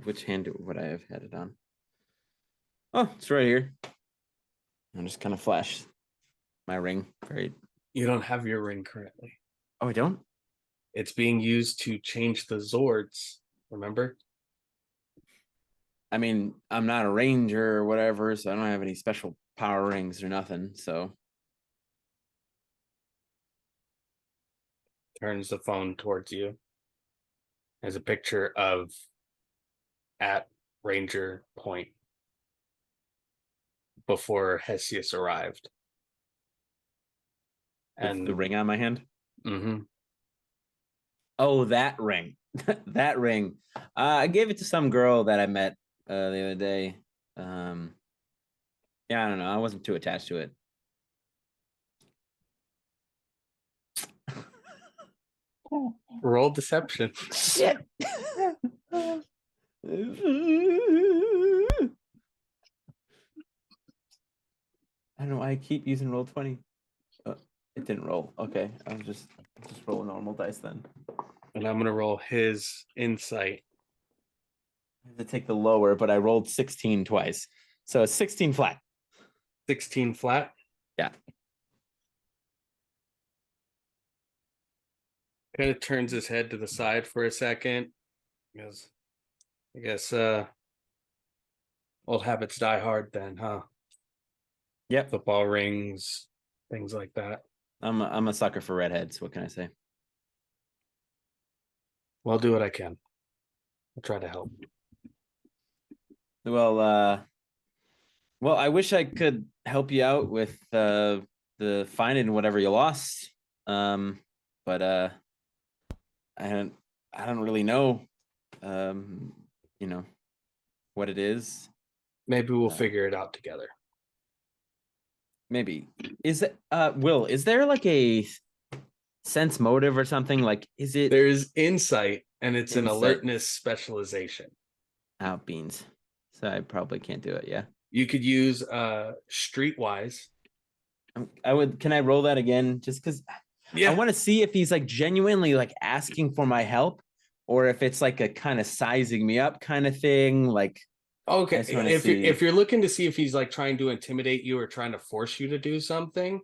Which hand would I have had it on? Oh, it's right here. I just kind of flash my ring. Very. You don't have your ring currently. Oh, I don't? It's being used to change the Zords. Remember? I mean, I'm not a ranger or whatever, so I don't have any special power rings or nothing. So Turns the phone towards you. There's a picture of at Ranger Point before Hesius arrived. and And the ring on my hand. mm-hmm. Oh, that ring. That ring. I gave it to some girl that I met the other day. Yeah, I don't know. I wasn't too attached to it. Roll deception. Shit. I don't know why I keep using roll 20. It didn't roll. Okay, I'll just roll a normal dice then. And I'm gonna roll his insight. I have to take the lower, but I rolled 16 twice. So it's 16 flat. 16 flat. Yeah. Kind of turns his head to the side for a second. Goes, I guess old habits die hard then, huh? Yep. Football rings, things like that. I'm a sucker for redheads. What can I say? Well, I'll do what I can. I'll try to help. Well, I wish I could help you out with the finding whatever you lost. But I don't really know, what it is. Maybe we'll figure it out together. Maybe. Is it Will, is there like a sense motive or something? Like, is it There's insight, and it's an Insight. alertness specialization. out beans? So I probably can't do it, yeah. You could use streetwise. Can I roll that again? Just because Yeah. I want to see if he's like genuinely like asking for my help, or if it's like a kind of sizing me up kind of thing. Like, Okay, I just wanna if see. you're looking to see if he's like trying to intimidate you or trying to force you to do something,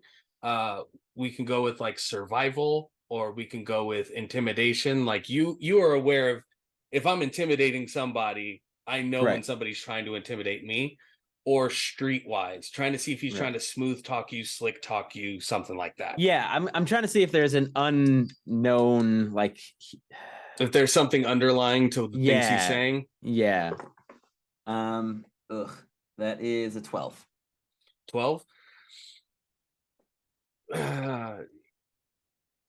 we can go with like survival, or we can go with intimidation. Like you are aware of, if I'm intimidating somebody, I know when Right. somebody's trying to intimidate me. Or streetwise, trying to see if he's Right. trying to smooth talk you, slick talk you, something like that. Yeah, I'm trying to see if there's an unknown like. If there's something underlying to the things Yeah. he's saying. Yeah. That is a 12. 12.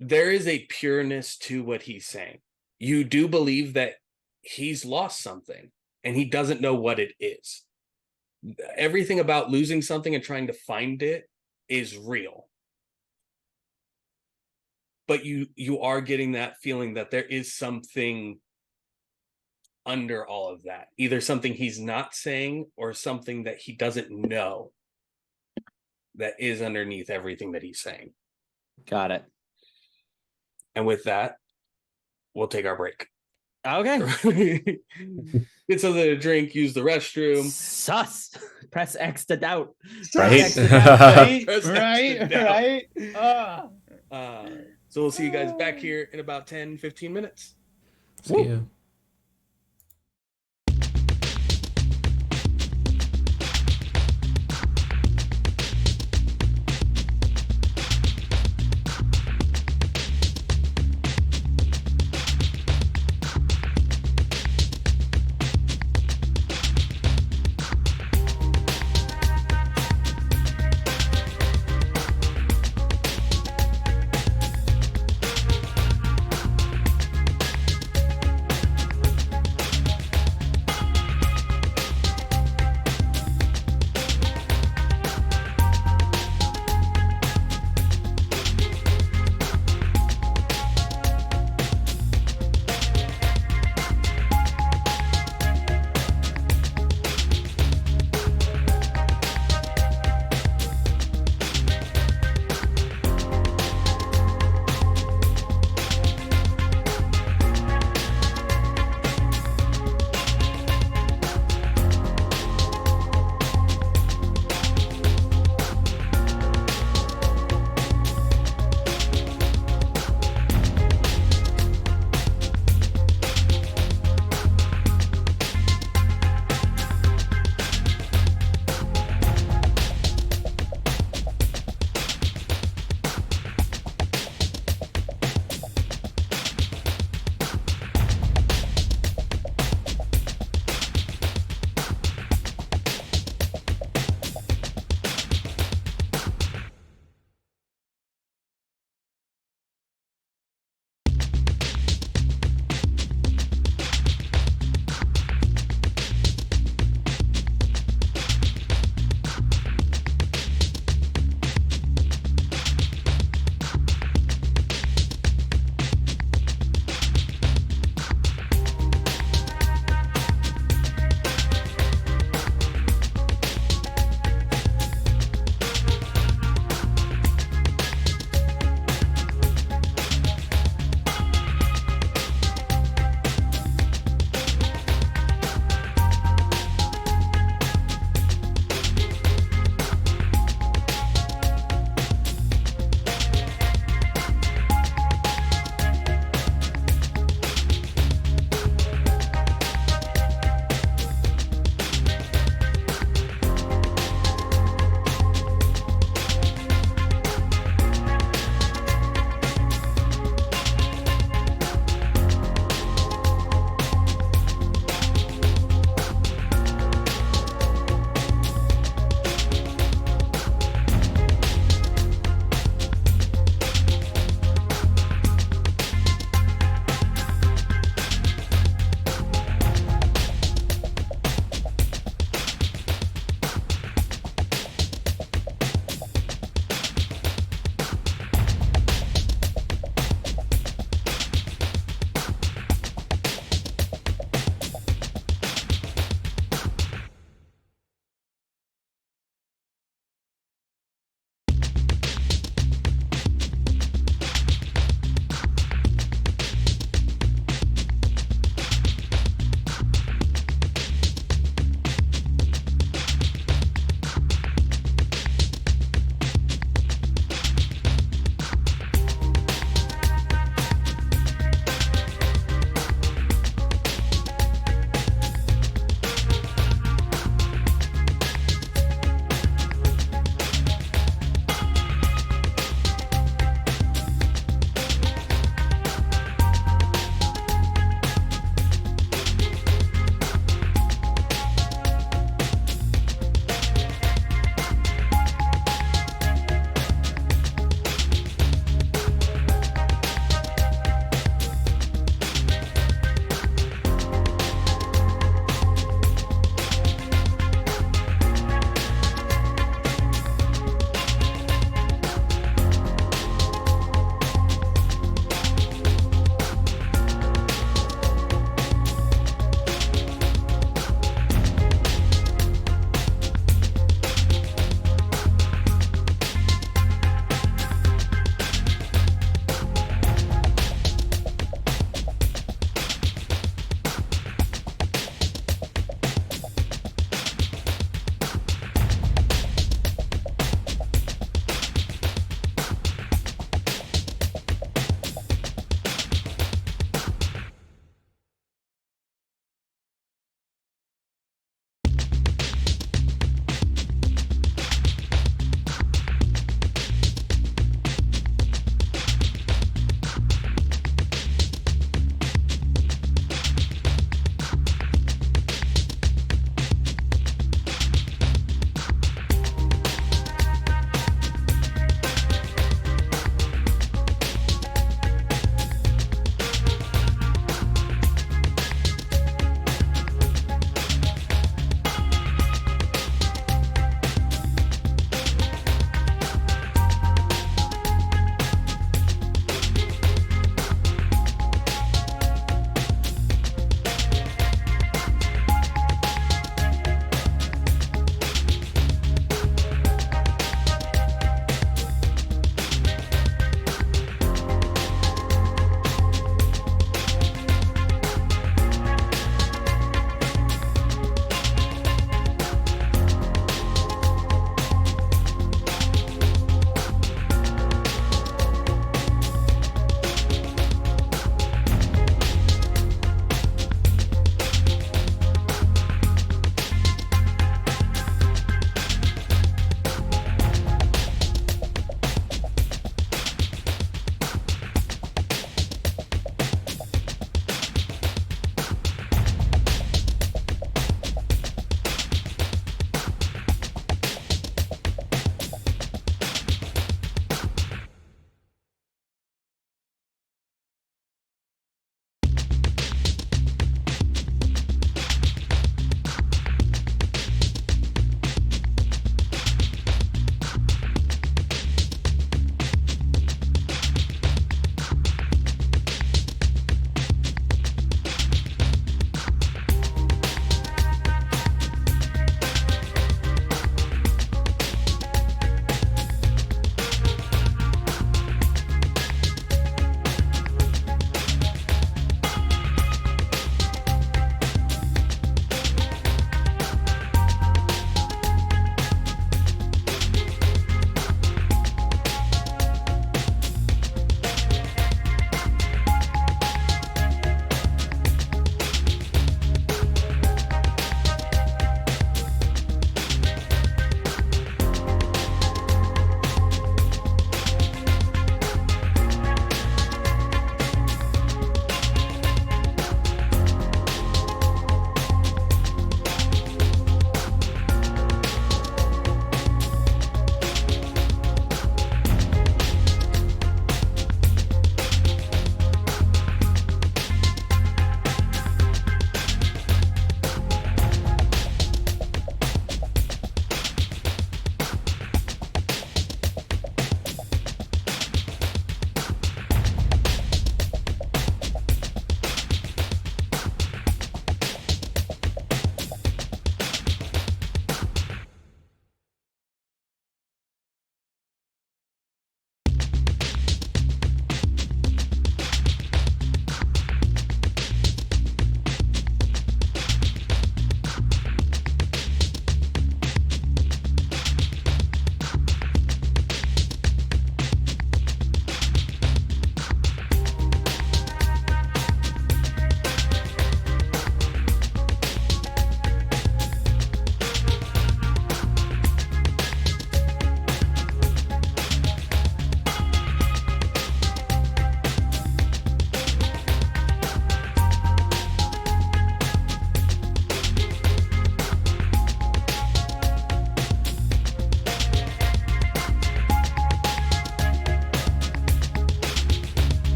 There is a pureness to what he's saying. You do believe that he's lost something and he doesn't know what it is. Everything about losing something and trying to find it is real. But you are getting that feeling that there is something under all of that, either something he's not saying or something that he doesn't know that is underneath everything that he's saying. Got it. And with that, we'll take our break. Okay. Get something to drink, use the restroom. Sus. Press X to doubt. Right? Press X to doubt, Right, Press X to right, doubt. right. So we'll see you guys back here in about 10-15 minutes. See ya.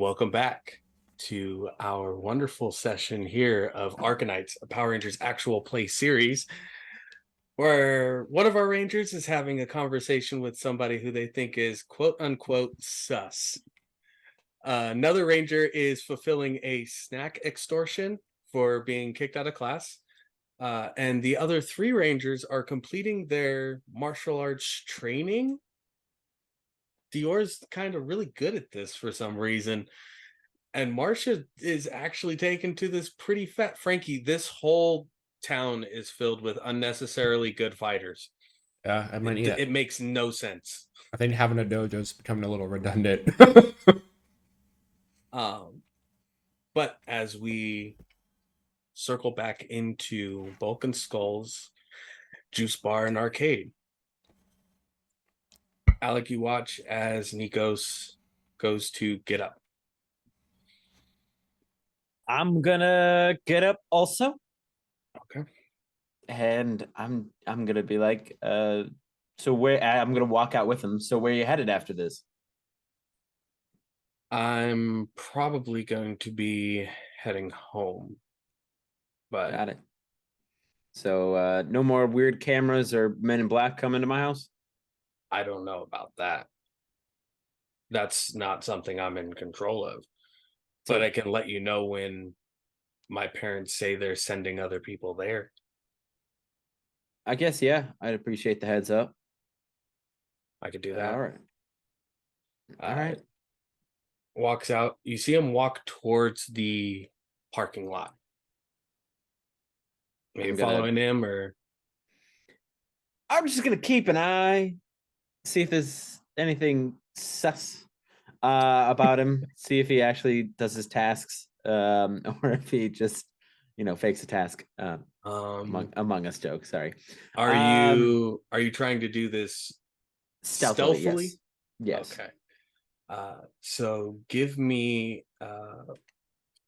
welcome back to our wonderful session here of ArcaKnights, a Power Rangers actual play series, where one of our Rangers is having a conversation with somebody who they think is quote unquote sus. Another Ranger is fulfilling a snack extortion for being kicked out of class. And the other 3 Rangers are completing their martial arts training. Dior's kind of really good at this for some reason. And Marcia is actually taken to this pretty fat Frankie. This whole town is filled with unnecessarily good fighters. Yeah, I might need It makes no sense. I think having a dojo is becoming a little redundant. But as we circle back into Bulk and Skulls, Juice Bar, and Arcade, Alec, you watch as Nikos goes to get up. I'm gonna get up also. Okay. And I'm gonna be like, so where I'm gonna walk out with him. So where you headed after this? I'm probably going to be heading home. But Got it. So no more weird cameras or men in black coming to my house? I don't know about that. That's not something I'm in control of. But I can let you know when my parents say they're sending other people there. I guess, yeah. I'd appreciate the heads up. I could do that. All right. All right. Walks out. You see him walk towards the parking lot. Are you following him, or? I'm just gonna keep an eye, see if there's anything sus about him. See if he actually does his tasks, or if he just, fakes a task. Among Us joke. Sorry. Are you trying to do this stealthily? Yes. Okay. So give me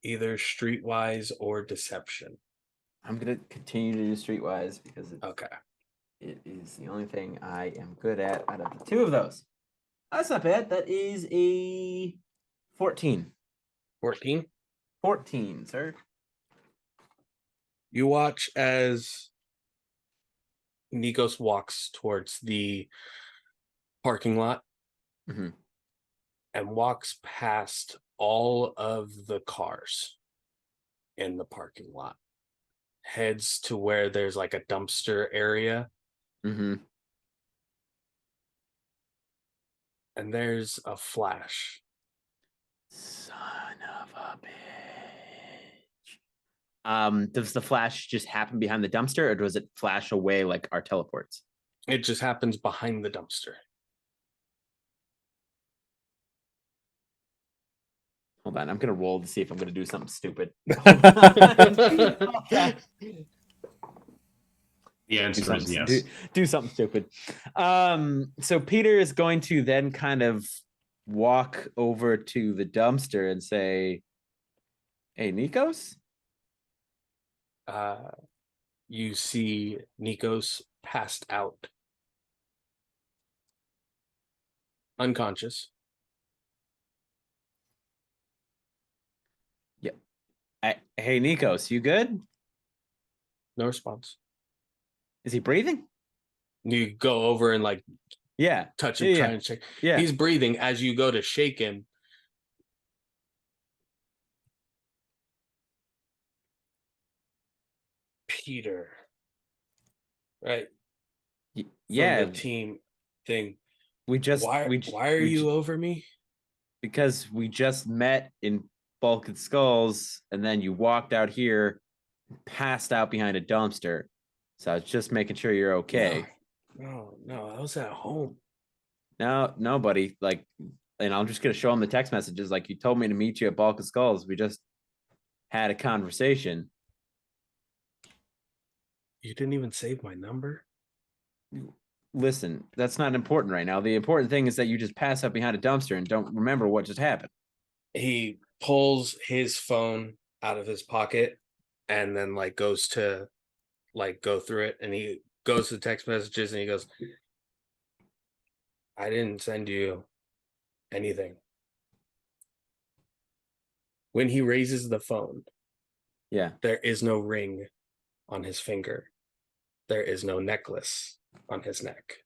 either streetwise or deception. I'm gonna continue to do streetwise because Okay. It is the only thing I am good at out of the 2 of those. That's not bad. That is a 14. 14? 14, sir. You watch as Nikos walks towards the parking lot Mhm. and walks past all of the cars in the parking lot. Heads to where there's like a dumpster area. Mm-hmm. And there's a flash. Son of a bitch. Does the flash just happen behind the dumpster, or does it flash away like our teleports? It just happens behind the dumpster. Hold on, I'm gonna roll to see if I'm gonna do something stupid. The answer is yes. Do something stupid. So Peter is going to then kind of walk over to the dumpster and say, "Hey, Nikos." You see Nikos passed out, unconscious. Yep. Hey, Nikos, you good? No response. Is he breathing? You go over and touch him, try and shake. Yeah. He's breathing. As you go to shake him, Peter, right? Yeah. From the team thing. Why are you over me? Because we just met in Bulk and Skulls, and then you walked out here, passed out behind a dumpster. So I was just making sure you're okay. No, I was at home. No, buddy. And I'm just gonna show him the text messages. Like, you told me to meet you at Bulk and Skulls. We just had a conversation. You didn't even save my number? Listen, that's not important right now. The important thing is that you just pass out behind a dumpster and don't remember what just happened. He pulls his phone out of his pocket and then goes to go through it, and he goes to text messages and he goes, I didn't send you anything. When he raises the phone, Yeah. there is no ring on his finger. There is no necklace on his neck.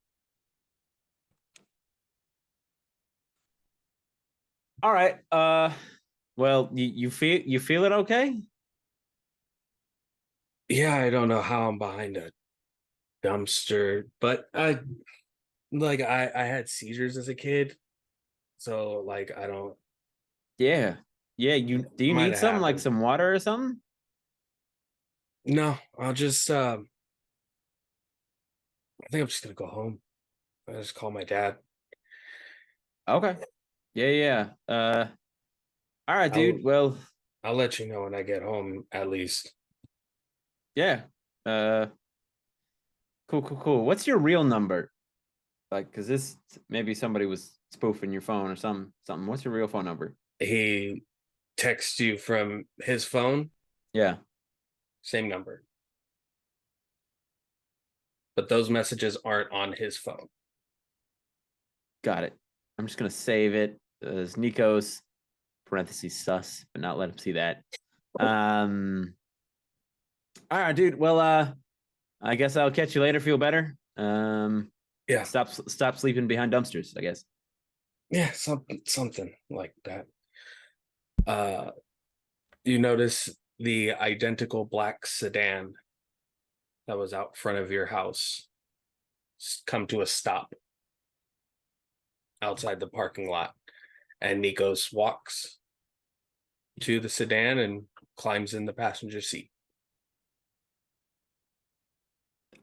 All right. Well, you feel it okay? Yeah, I don't know how I'm behind a dumpster, but I had seizures as a kid. So like I don't Yeah. Yeah, do you might need have some like happened. some water or something? No, I think I'm just gonna go home. I just call my dad. Okay. Yeah. All right, I'll dude. Well, I'll let you know when I get home at least. yeah. Uh cool. What's your real number? Like, cause this maybe somebody was spoofing your phone or something. What's your real phone number? He texts you from his phone, Yeah. same number. But those messages aren't on his phone. Got it. I'm just gonna save it as Nikos parentheses sus, but not let him see that. All right, dude. Well, I guess I'll catch you later. Feel better. Yeah. Stop sleeping behind dumpsters, I guess. Yeah, something like that. You notice the identical black sedan that was out front of your house come to a stop outside the parking lot, and Nikos walks to the sedan and climbs in the passenger seat.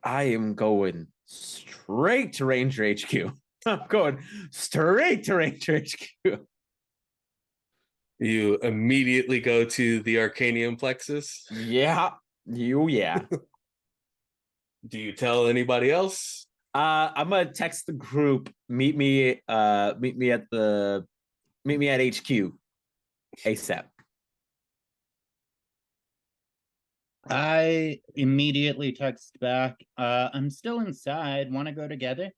I am going straight to Ranger HQ. I'm going straight to Ranger HQ. You immediately go to the Arcanium plexus. Yeah. Yeah. Do you tell anybody else? I'm gonna text the group. Meet me at HQ ASAP. I immediately text back. I'm still inside. Want to go together?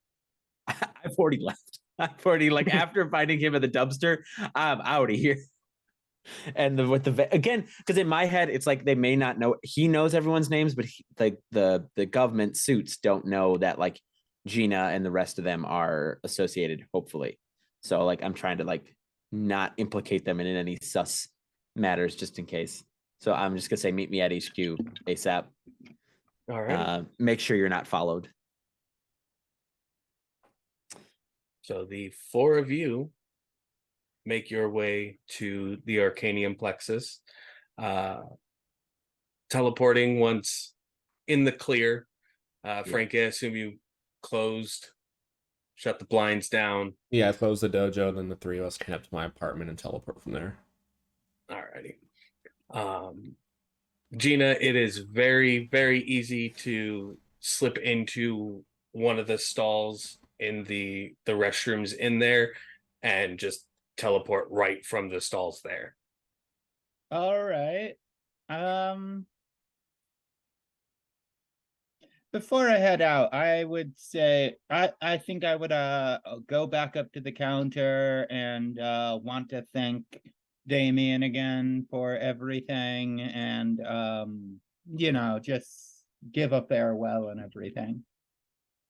I've already left. I've already after finding him at the dumpster, I'm out of here. And again, because in my head, it's like they may not know. He knows everyone's names, but the government suits don't know that like Gina and the rest of them are associated. Hopefully, so I'm trying to not implicate them in any sus matters just in case. So I'm just gonna say meet me at HQ ASAP. All right. Make sure you're not followed. So the four of you make your way to the Arcanium plexus, teleporting once in the clear. Frankie, I assume you shut the blinds down. Yeah, I close the dojo, then the three of us can head up to my apartment and teleport from there. Alrighty. Gina, it is very, very easy to slip into one of the stalls in the restrooms in there and just teleport right from the stalls there. All right. Before I head out, I would say I think I would go back up to the counter and want to thank Damien again for everything and just give a farewell and everything.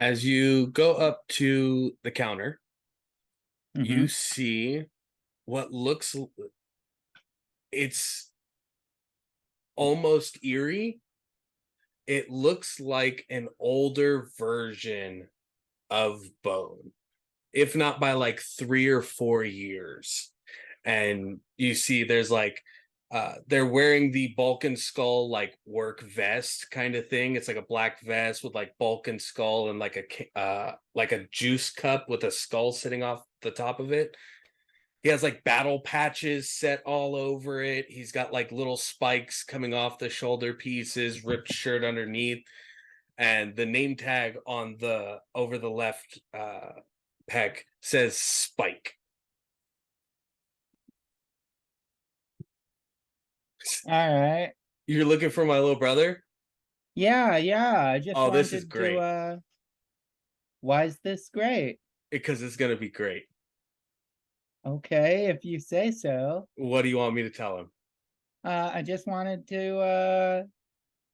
As you go up to the counter, Mhm. you see what looks, it's almost eerie. It looks like an older version of Bone, if not by 3 or 4 years. And you see there's they're wearing the Balkan skull work vest kind of thing. It's like a black vest with Balkan skull and a juice cup with a skull sitting off the top of it. He has battle patches set all over it. He's got little spikes coming off the shoulder pieces, ripped shirt underneath, and the name tag on the over the left pec says Spike. All right. You're looking for my little brother? Yeah. I just Oh, wanted this is great. to why is this great? Because it's gonna be great. Okay, if you say so. What do you want me to tell him? I just wanted to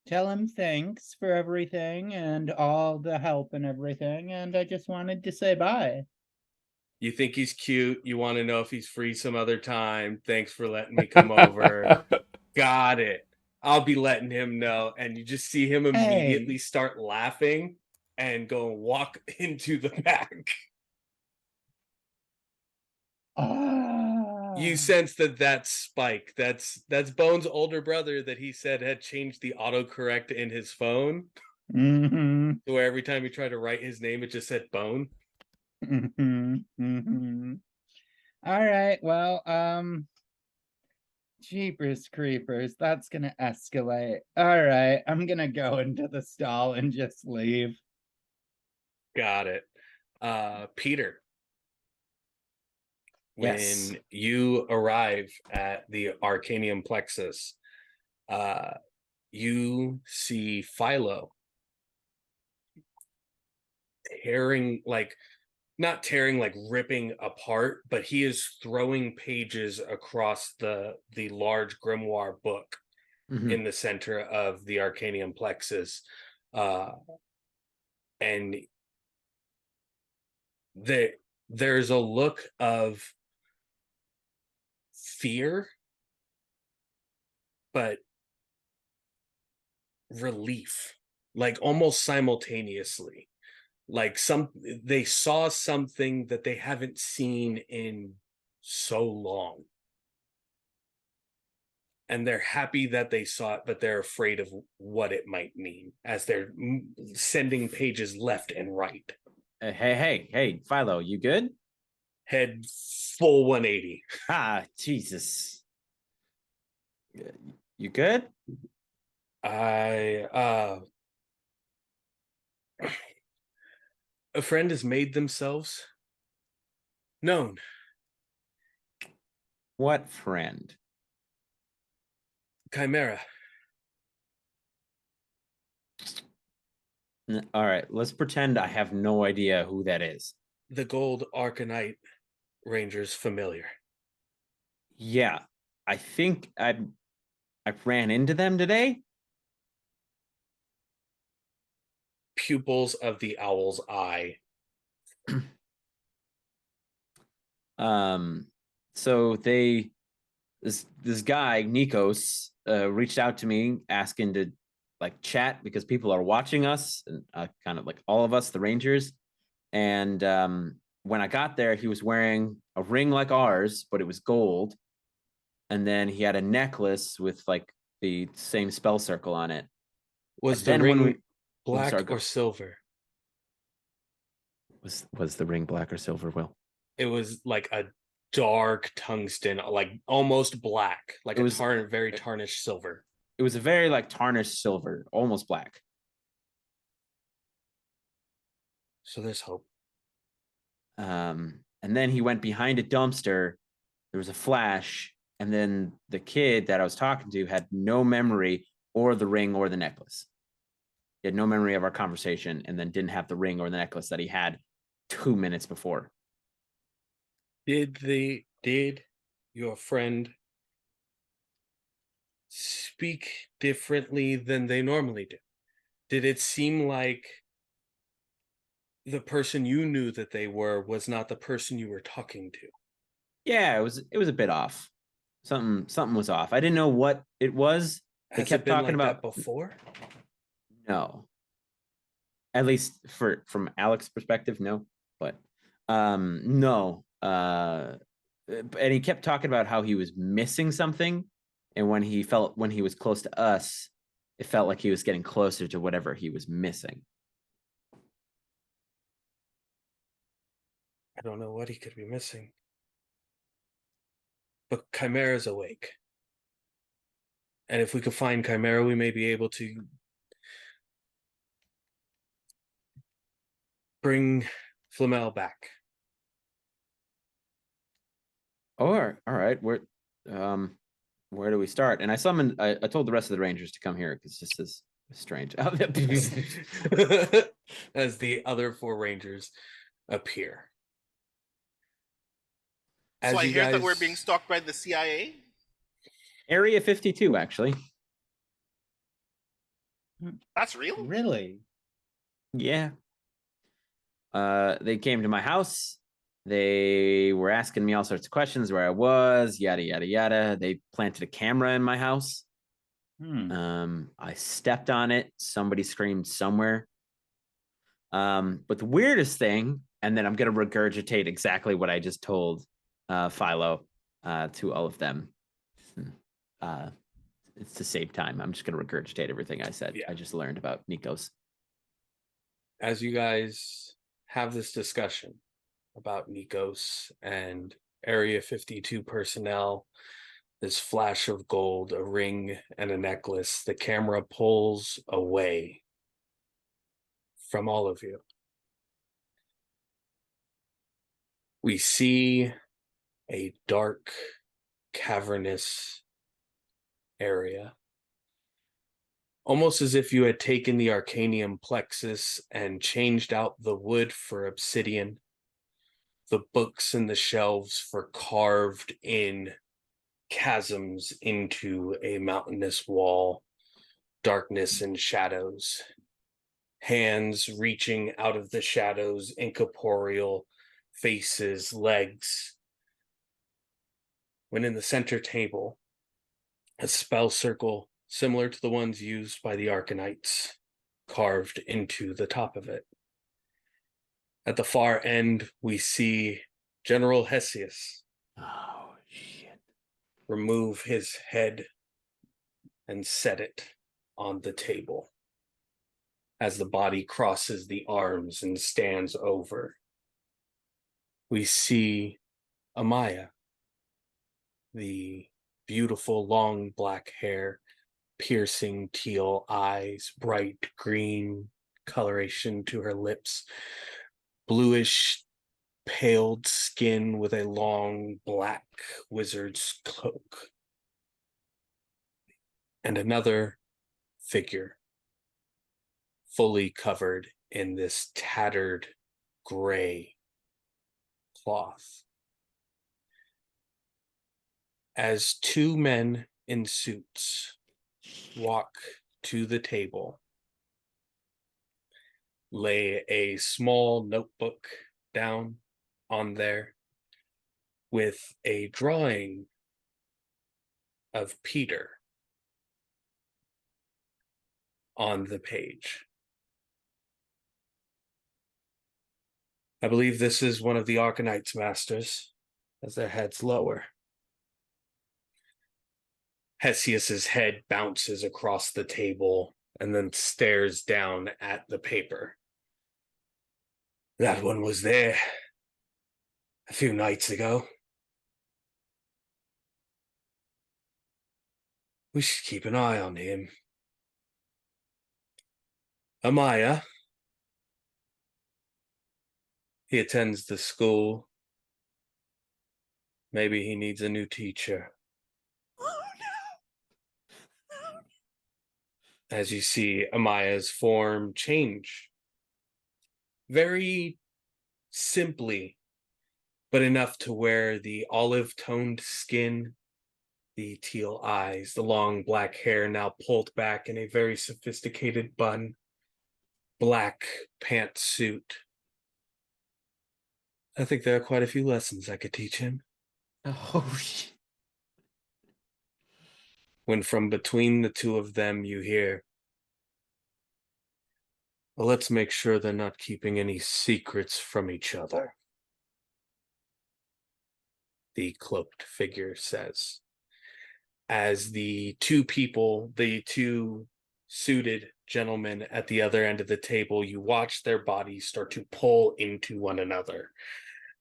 tell him thanks for everything and all the help and everything, and I just wanted to say bye. You think he's cute. You want to know if he's free some other time. Thanks for letting me come over. Got it. I'll be letting him know. And you just see him immediately Hey. start laughing and go and walk into the back. You sense that that's Spike. That's Bone's older brother that he said had changed the autocorrect in his phone. Mm-hmm. So where every time he tried to write his name, it just said Bone. Mm-hmm. Mm-hmm. All right, well, jeepers creepers, that's gonna escalate. All right, I'm gonna go into the stall and just leave. Got it. Peter, Yes. when you arrive at the Arcanium Plexus, you see Philo tearing, like, not tearing, like ripping apart, but he is throwing pages across the large grimoire book Mhm. in the center of the Arcanium Plexus. And there's a look of fear, but relief, like almost simultaneously. Like they saw something that they haven't seen in so long. And they're happy that they saw it, but they're afraid of what it might mean as they're sending pages left and right. Hey, Philo, you good? Head full 180. Ah, Jesus. You good? A friend has made themselves known. What friend? Chimera. All right, let's pretend I have no idea who that is. The Gold ArcaKnight Ranger's familiar. Yeah, I think I ran into them today. Pupils of the owl's eye. So this guy Nikos reached out to me asking to like chat because people are watching us and kind of like all of us, the Rangers. And when I got there, he was wearing a ring like ours, but it was gold. And then he had a necklace with like the same spell circle on it. Was And the then ring Oh, black sorry, or silver? was the ring black or silver, Will? It was like a dark tungsten, like almost black, like It was very tarnished silver. it was a very like tarnished silver, almost black. So there's hope. And then he went behind a dumpster. There was a flash, and then the kid that I was talking to had no memory or the ring or the necklace. He had no memory of our conversation, and then didn't have the ring or the necklace that he had 2 minutes before. Did your friend speak differently than they normally do? Did it seem like the person you knew that they were was not the person you were talking to? Yeah, it was a bit off. Something was off. I didn't know what it was. They Has kept it been talking like about that before? no. At least from Alec's perspective, no. But no. And he kept talking about how he was missing something, and when he was close to us, it felt like he was getting closer to whatever he was missing. I don't know what he could be missing. But Chimera's awake. And if we could find Chimera, we may be able to bring Flamel back. All right. Where do we start? And I told the rest of the Rangers to come here because this is strange. As the other 4 Rangers appear. So As I you hear guys, that we're being stalked by the CIA. Area 52, actually. That's real? Really? Yeah. They came to my house. They were asking me all sorts of questions, where I was, yada, yada, yada. They planted a camera in my house. I stepped on it. Somebody screamed somewhere. But the weirdest thing, and then I'm going to regurgitate exactly what I just told Philo to all of them. It's to save time. I'm just going to regurgitate everything I said. Yeah. I just learned about Nikos. As you guys have this discussion about Nikos and Area 52 personnel, this flash of gold, a ring, and a necklace, the camera pulls away from all of you. We see a dark, cavernous area, almost as if you had taken the arcanium plexus and changed out the wood for obsidian, the books and the shelves for carved in chasms into a mountainous wall, darkness and shadows, hands reaching out of the shadows, incorporeal faces, legs. When in the center table, a spell circle similar to the ones used by the ArcaKnights carved into the top of it. At the far end, we see General Hesius Oh, shit. remove his head and set it on the table as the body crosses the arms and stands over. We see Amaya, the beautiful long black hair, piercing teal eyes, bright green coloration to her lips, bluish paled skin with a long black wizard's cloak. And another figure, fully covered in this tattered gray cloth. As two men in suits walk to the table, lay a small notebook down on there with a drawing of Peter on the page. I believe this is one of the ArcaKnights masters, as their heads lower. Hesius's head bounces across the table and then stares down at the paper. That one was there a few nights ago. We should keep an eye on him. Amaya, he attends the school. Maybe he needs a new teacher. Oh, no. As you see Amaya's form change. Very simply, but enough to where the olive-toned skin, the teal eyes, the long black hair now pulled back in a very sophisticated bun, black pantsuit. I think there are quite a few lessons I could teach him. Oh, shit. When from between the two of them you hear, well, let's make sure they're not keeping any secrets from each other, the cloaked figure says. As the two suited gentlemen at the other end of the table, you watch their bodies start to pull into one another.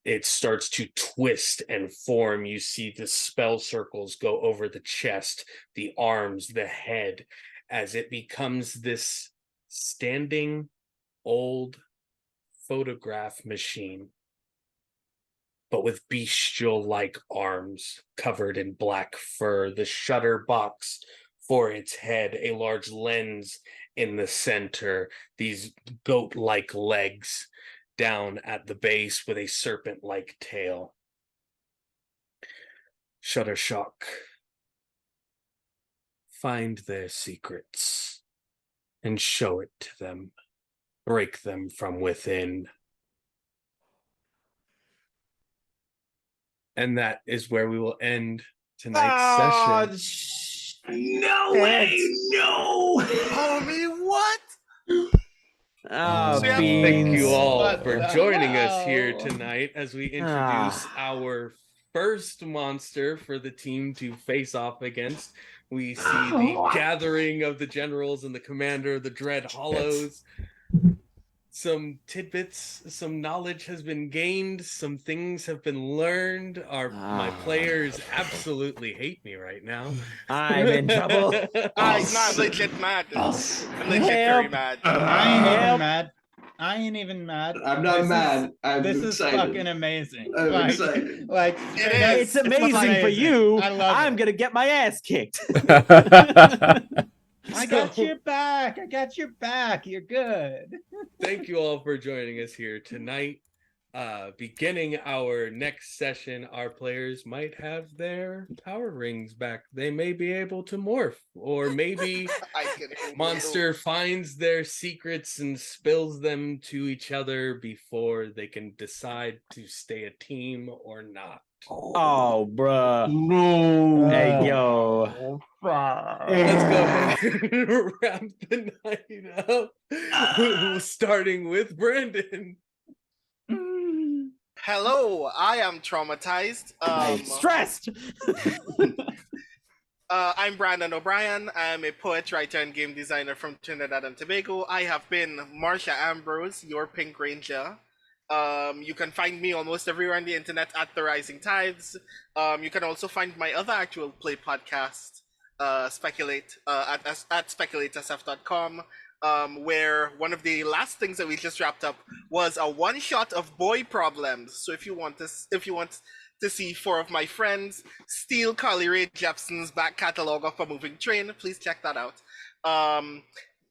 It starts to twist and form. You see the spell circles go over the chest, the arms, the head, as it becomes this standing old photograph machine, but with bestial-like arms covered in black fur, the shutter box for its head, a large lens in the center, these goat-like legs down at the base with a serpent-like tail. Shutterstock find their secrets and show it to them. Break them from within. And that is where we will end tonight's session. No way! No! Homie, what? Oh, So yeah, Thank you beans. all What for the joining us here hell? tonight as we introduce Ah. our first monster for the team to face off against. We see Oh. the gathering of the generals and the commander of the Dread Hollows. Some tidbits, some knowledge has been gained, some things have been learned. My players absolutely hate me right now. I'm in trouble. I'm not legit mad. Us. I'm legit very Help. mad. I ain't even Help. mad. I ain't even mad. I'm not This is- mad. I'm This excited. is fucking amazing. I'm like, excited. Like It is. It's amazing for amazing. you. I love I'm it. gonna get my ass kicked. I got your back. I got your back. You're good. Thank you all for joining us here tonight. Beginning our next session, our players might have their power rings back. They may be able to morph, or maybe I can hope Monster finds their secrets and spills them to each other before they can decide to stay a team or not. Oh, bruh. No. Hey, yo. Let's go ahead and wrap the night up. Starting with Brandon. Hello, I am traumatized. Stressed. I'm Brandon O'Brien. I'm a poet, writer, and game designer from Trinidad and Tobago. I have been Marcia Ambrose, your Pink Ranger. You can find me almost everywhere on the internet at The Rising Tides. You can also find my other actual play podcast, Speculate, at speculateSF.com, where one of the last things that we just wrapped up was a one-shot of boy problems. So if you want to see 4 of my friends steal Carly Rae Jepsen's back catalog of A Moving Train, please check that out.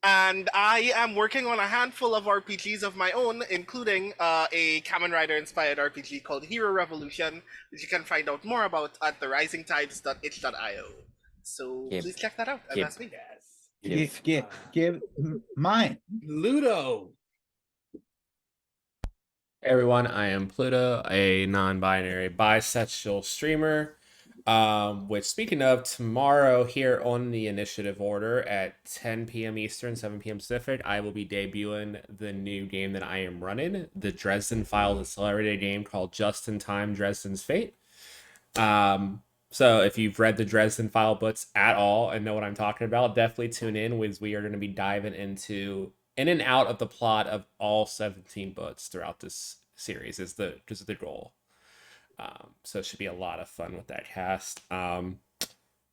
And I am working on a handful of RPGs of my own, including a Kamen Rider inspired RPG called Hero Revolution, which you can find out more about at therisingtides.itch.io. So please check that out. And that's me. Give mine. Ludo. Hey everyone, I am Pluto, a non-binary bisexual streamer. Which, speaking of, tomorrow here on the Initiative Order at 10 p.m. Eastern, 7 p.m. Pacific, I will be debuting the new game that I am running, the Dresden Files accelerated game called Just in Time Dresden's Fate. So if you've read the Dresden File books at all and know what I'm talking about, definitely tune in, as we are going to be diving into in and out of the plot of all 17 books throughout this series is the goal. So it should be a lot of fun with that cast.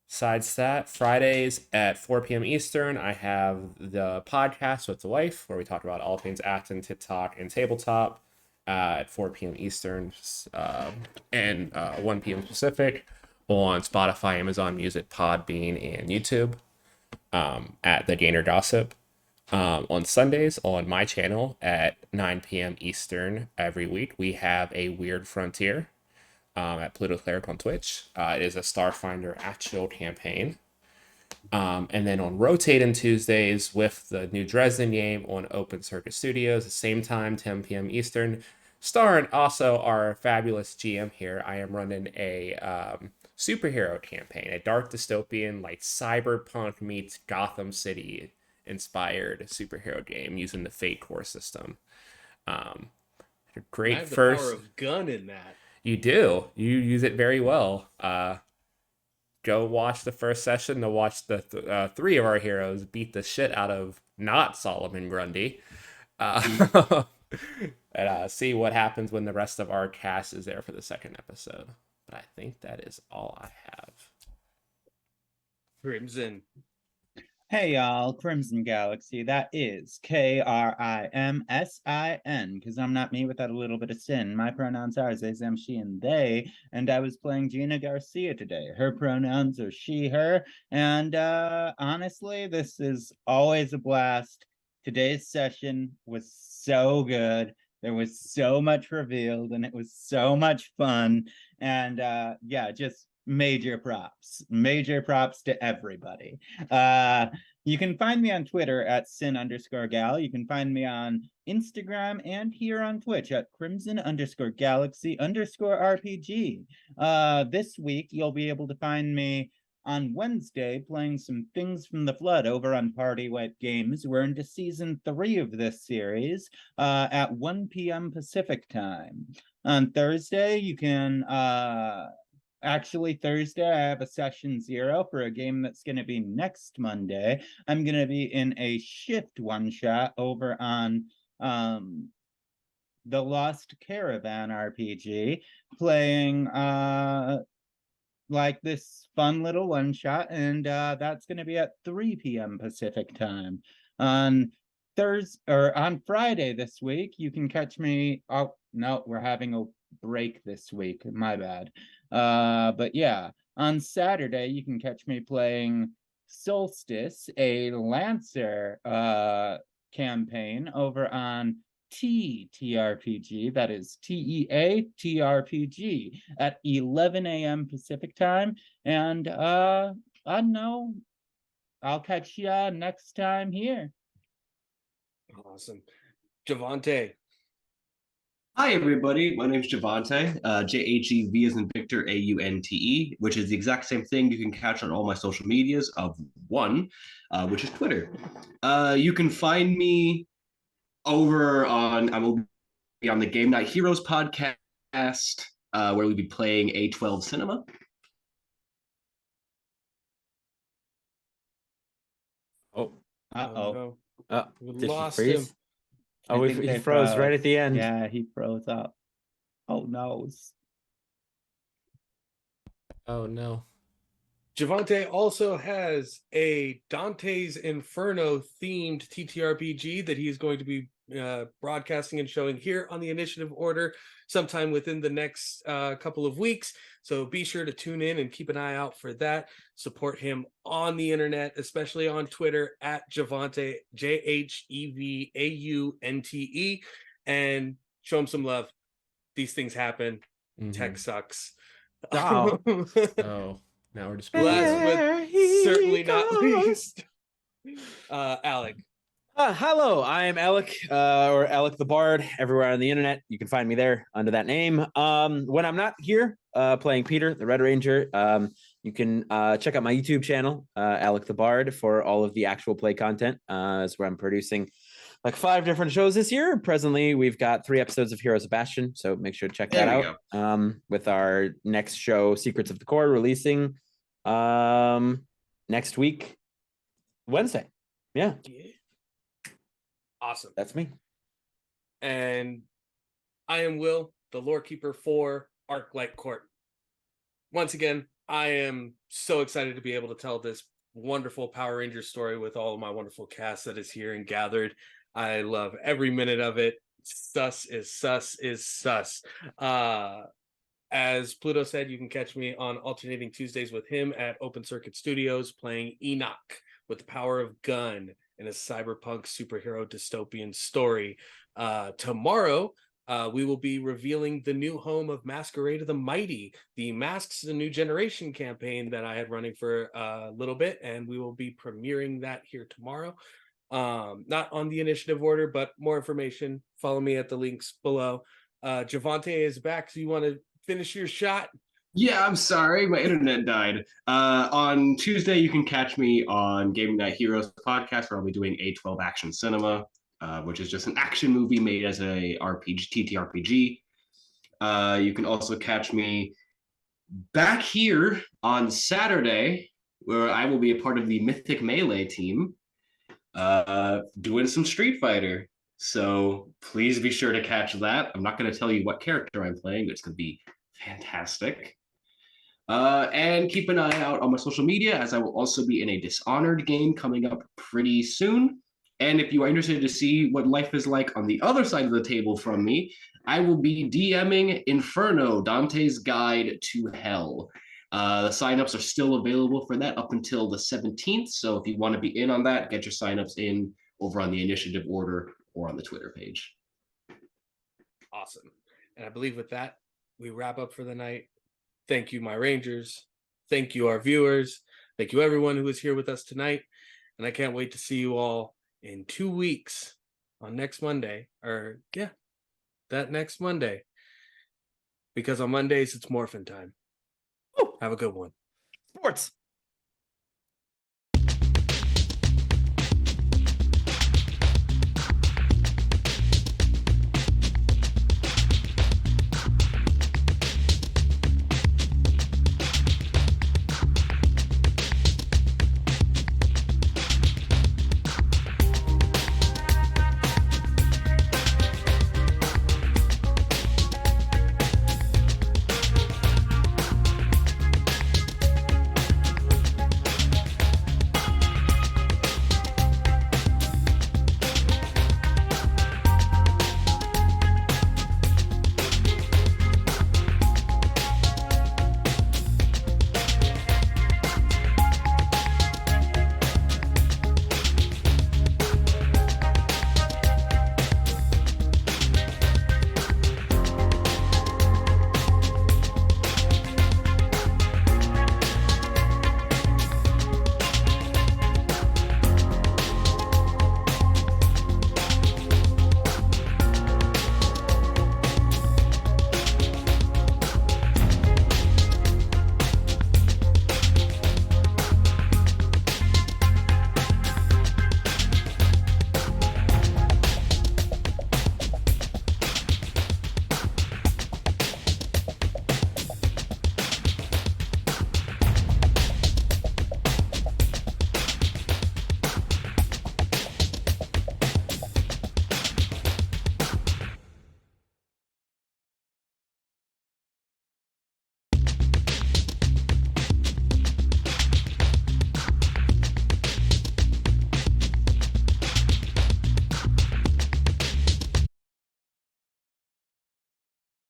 Besides that, Fridays at 4 p.m. Eastern, I have the podcast with the wife, where we talk about all things acting, TikTok, and tabletop at 4 p.m. Eastern and 1 p.m. Pacific on Spotify, Amazon Music, Podbean, and YouTube at The Gainer Gossip. On Sundays on my channel at 9 p.m. Eastern every week, we have a Weird Frontier at Pluto Cleric on Twitch. It is a Starfinder actual campaign. And then on rotating Tuesdays with the new Dresden game on Open Circuit Studios, the same time, 10 p.m. Eastern, starring also our fabulous GM here. I am running a superhero campaign, a dark dystopian, like cyberpunk meets Gotham City inspired superhero game using the Fate core system. Great I have first. the power of gun in that. You do. You use it very well. Go watch the first session to watch the 3 of our heroes beat the shit out of not Solomon Grundy. And see what happens when the rest of our cast is there for the second episode. But I think that is all I have. Krimsin. Hey y'all, Crimson Galaxy. That is Krimsin, because I'm not me without a little bit of sin. My pronouns are they, them, she, and they. And I was playing Gina Garcia today. Her pronouns are she, her. And honestly, this is always a blast. Today's session was so good. There was so much revealed, and it was so much fun. And yeah, just major props to everybody. You can find me on Twitter at sin_gal. You can find me on Instagram and here on Twitch at crimson_galaxy_RPG. This week you'll be able to find me on Wednesday playing some Things from the Flood over on Party Wipe Games. We're into season 3 of this series at 1 p.m. Pacific time. On Thursday, you can actually, Thursday, I have a session 0 for a game that's going to be next Monday. I'm going to be in a shift one-shot over on the Lost Caravan RPG, playing like this fun little one-shot, and that's going to be at 3 p.m. Pacific time. On Friday this week, you can catch me. Oh, no, we're having a break this week. My bad. But yeah, on Saturday, you can catch me playing Solstice, a Lancer campaign over on TTRPG, that is TEATRPG, at 11 a.m. Pacific time. And I don't know, I'll catch ya next time here. Awesome. Javante. Hi, everybody. My name's Javante, J-H-E-V as in Victor, A-U-N-T-E, which is the exact same thing you can catch on all my social medias of one, which is Twitter. You can find me over on, I will be on the Game Night Heroes podcast, where we'll be playing A12 Cinema. Oh, Uh-oh. We did lost he freeze? him. Oh, he froze right at the end. Yeah, he froze up. Oh no. Oh no. Javante also has a Dante's Inferno themed TTRPG that he's going to be broadcasting and showing here on the Initiative Order sometime within the next couple of weeks. So be sure to tune in and keep an eye out for that. Support him on the internet, especially on Twitter at Javante, J-H-E-V-A-U-N-T-E, and show him some love. These things happen. Tech sucks. Oh. Oh, now we're just Last but certainly not least, Alec. Hello, I am Alec, or Alec the Bard, everywhere on the internet. You can find me there under that name. When I'm not here playing Peter, the Red Ranger, you can check out my YouTube channel, Alec the Bard, for all of the actual play content. Is where I'm producing like 5 different shows this year. Presently, we've got 3 episodes of Heroes of Bastion, so make sure to check that out. With our next show, Secrets of the Core, releasing next week, Wednesday. Yeah. Awesome. That's me. And I am Will, the lore keeper for Arc Court. Once again, I am so excited to be able to tell this wonderful Power Ranger story with all of my wonderful cast that is here and gathered. I love every minute of it. Sus is sus is sus. As Pluto said, you can catch me on alternating Tuesdays with him at Open Circuit Studios playing Enoch with the power of gun in a cyberpunk superhero dystopian story. Tomorrow, we will be revealing the new home of Masquerade of the Mighty, the Masks the New Generation campaign that I had running for a little bit, and we will be premiering that here tomorrow. Not on the Initiative Order, but more information, follow me at the links below. Javante is back, so you want to finish your shot? Yeah, I'm sorry, my internet died. On Tuesday, you can catch me on Gaming Night Heroes podcast, where I'll be doing A12 Action Cinema, which is just an action movie made as a TTRPG. You can also catch me back here on Saturday, where I will be a part of the Mythic Melee team, doing some Street Fighter. So please be sure to catch that. I'm not going to tell you what character I'm playing, but it's going to be fantastic. And keep an eye out on my social media, as I will also be in a Dishonored game coming up pretty soon. And if you are interested to see what life is like on the other side of the table from me, I will be DMing Inferno, Dante's Guide to Hell. The signups are still available for that up until the 17th. So if you want to be in on that, get your signups in over on the Initiative Order or on the Twitter page. Awesome. And I believe with that, we wrap up for the night. Thank you, my Rangers. Thank you, our viewers. Thank you, everyone who was here with us tonight. And I can't wait to see you all in 2 weeks on next Monday. Or, yeah, that next Monday. Because on Mondays, it's morphin' time. Have a good one. Sports.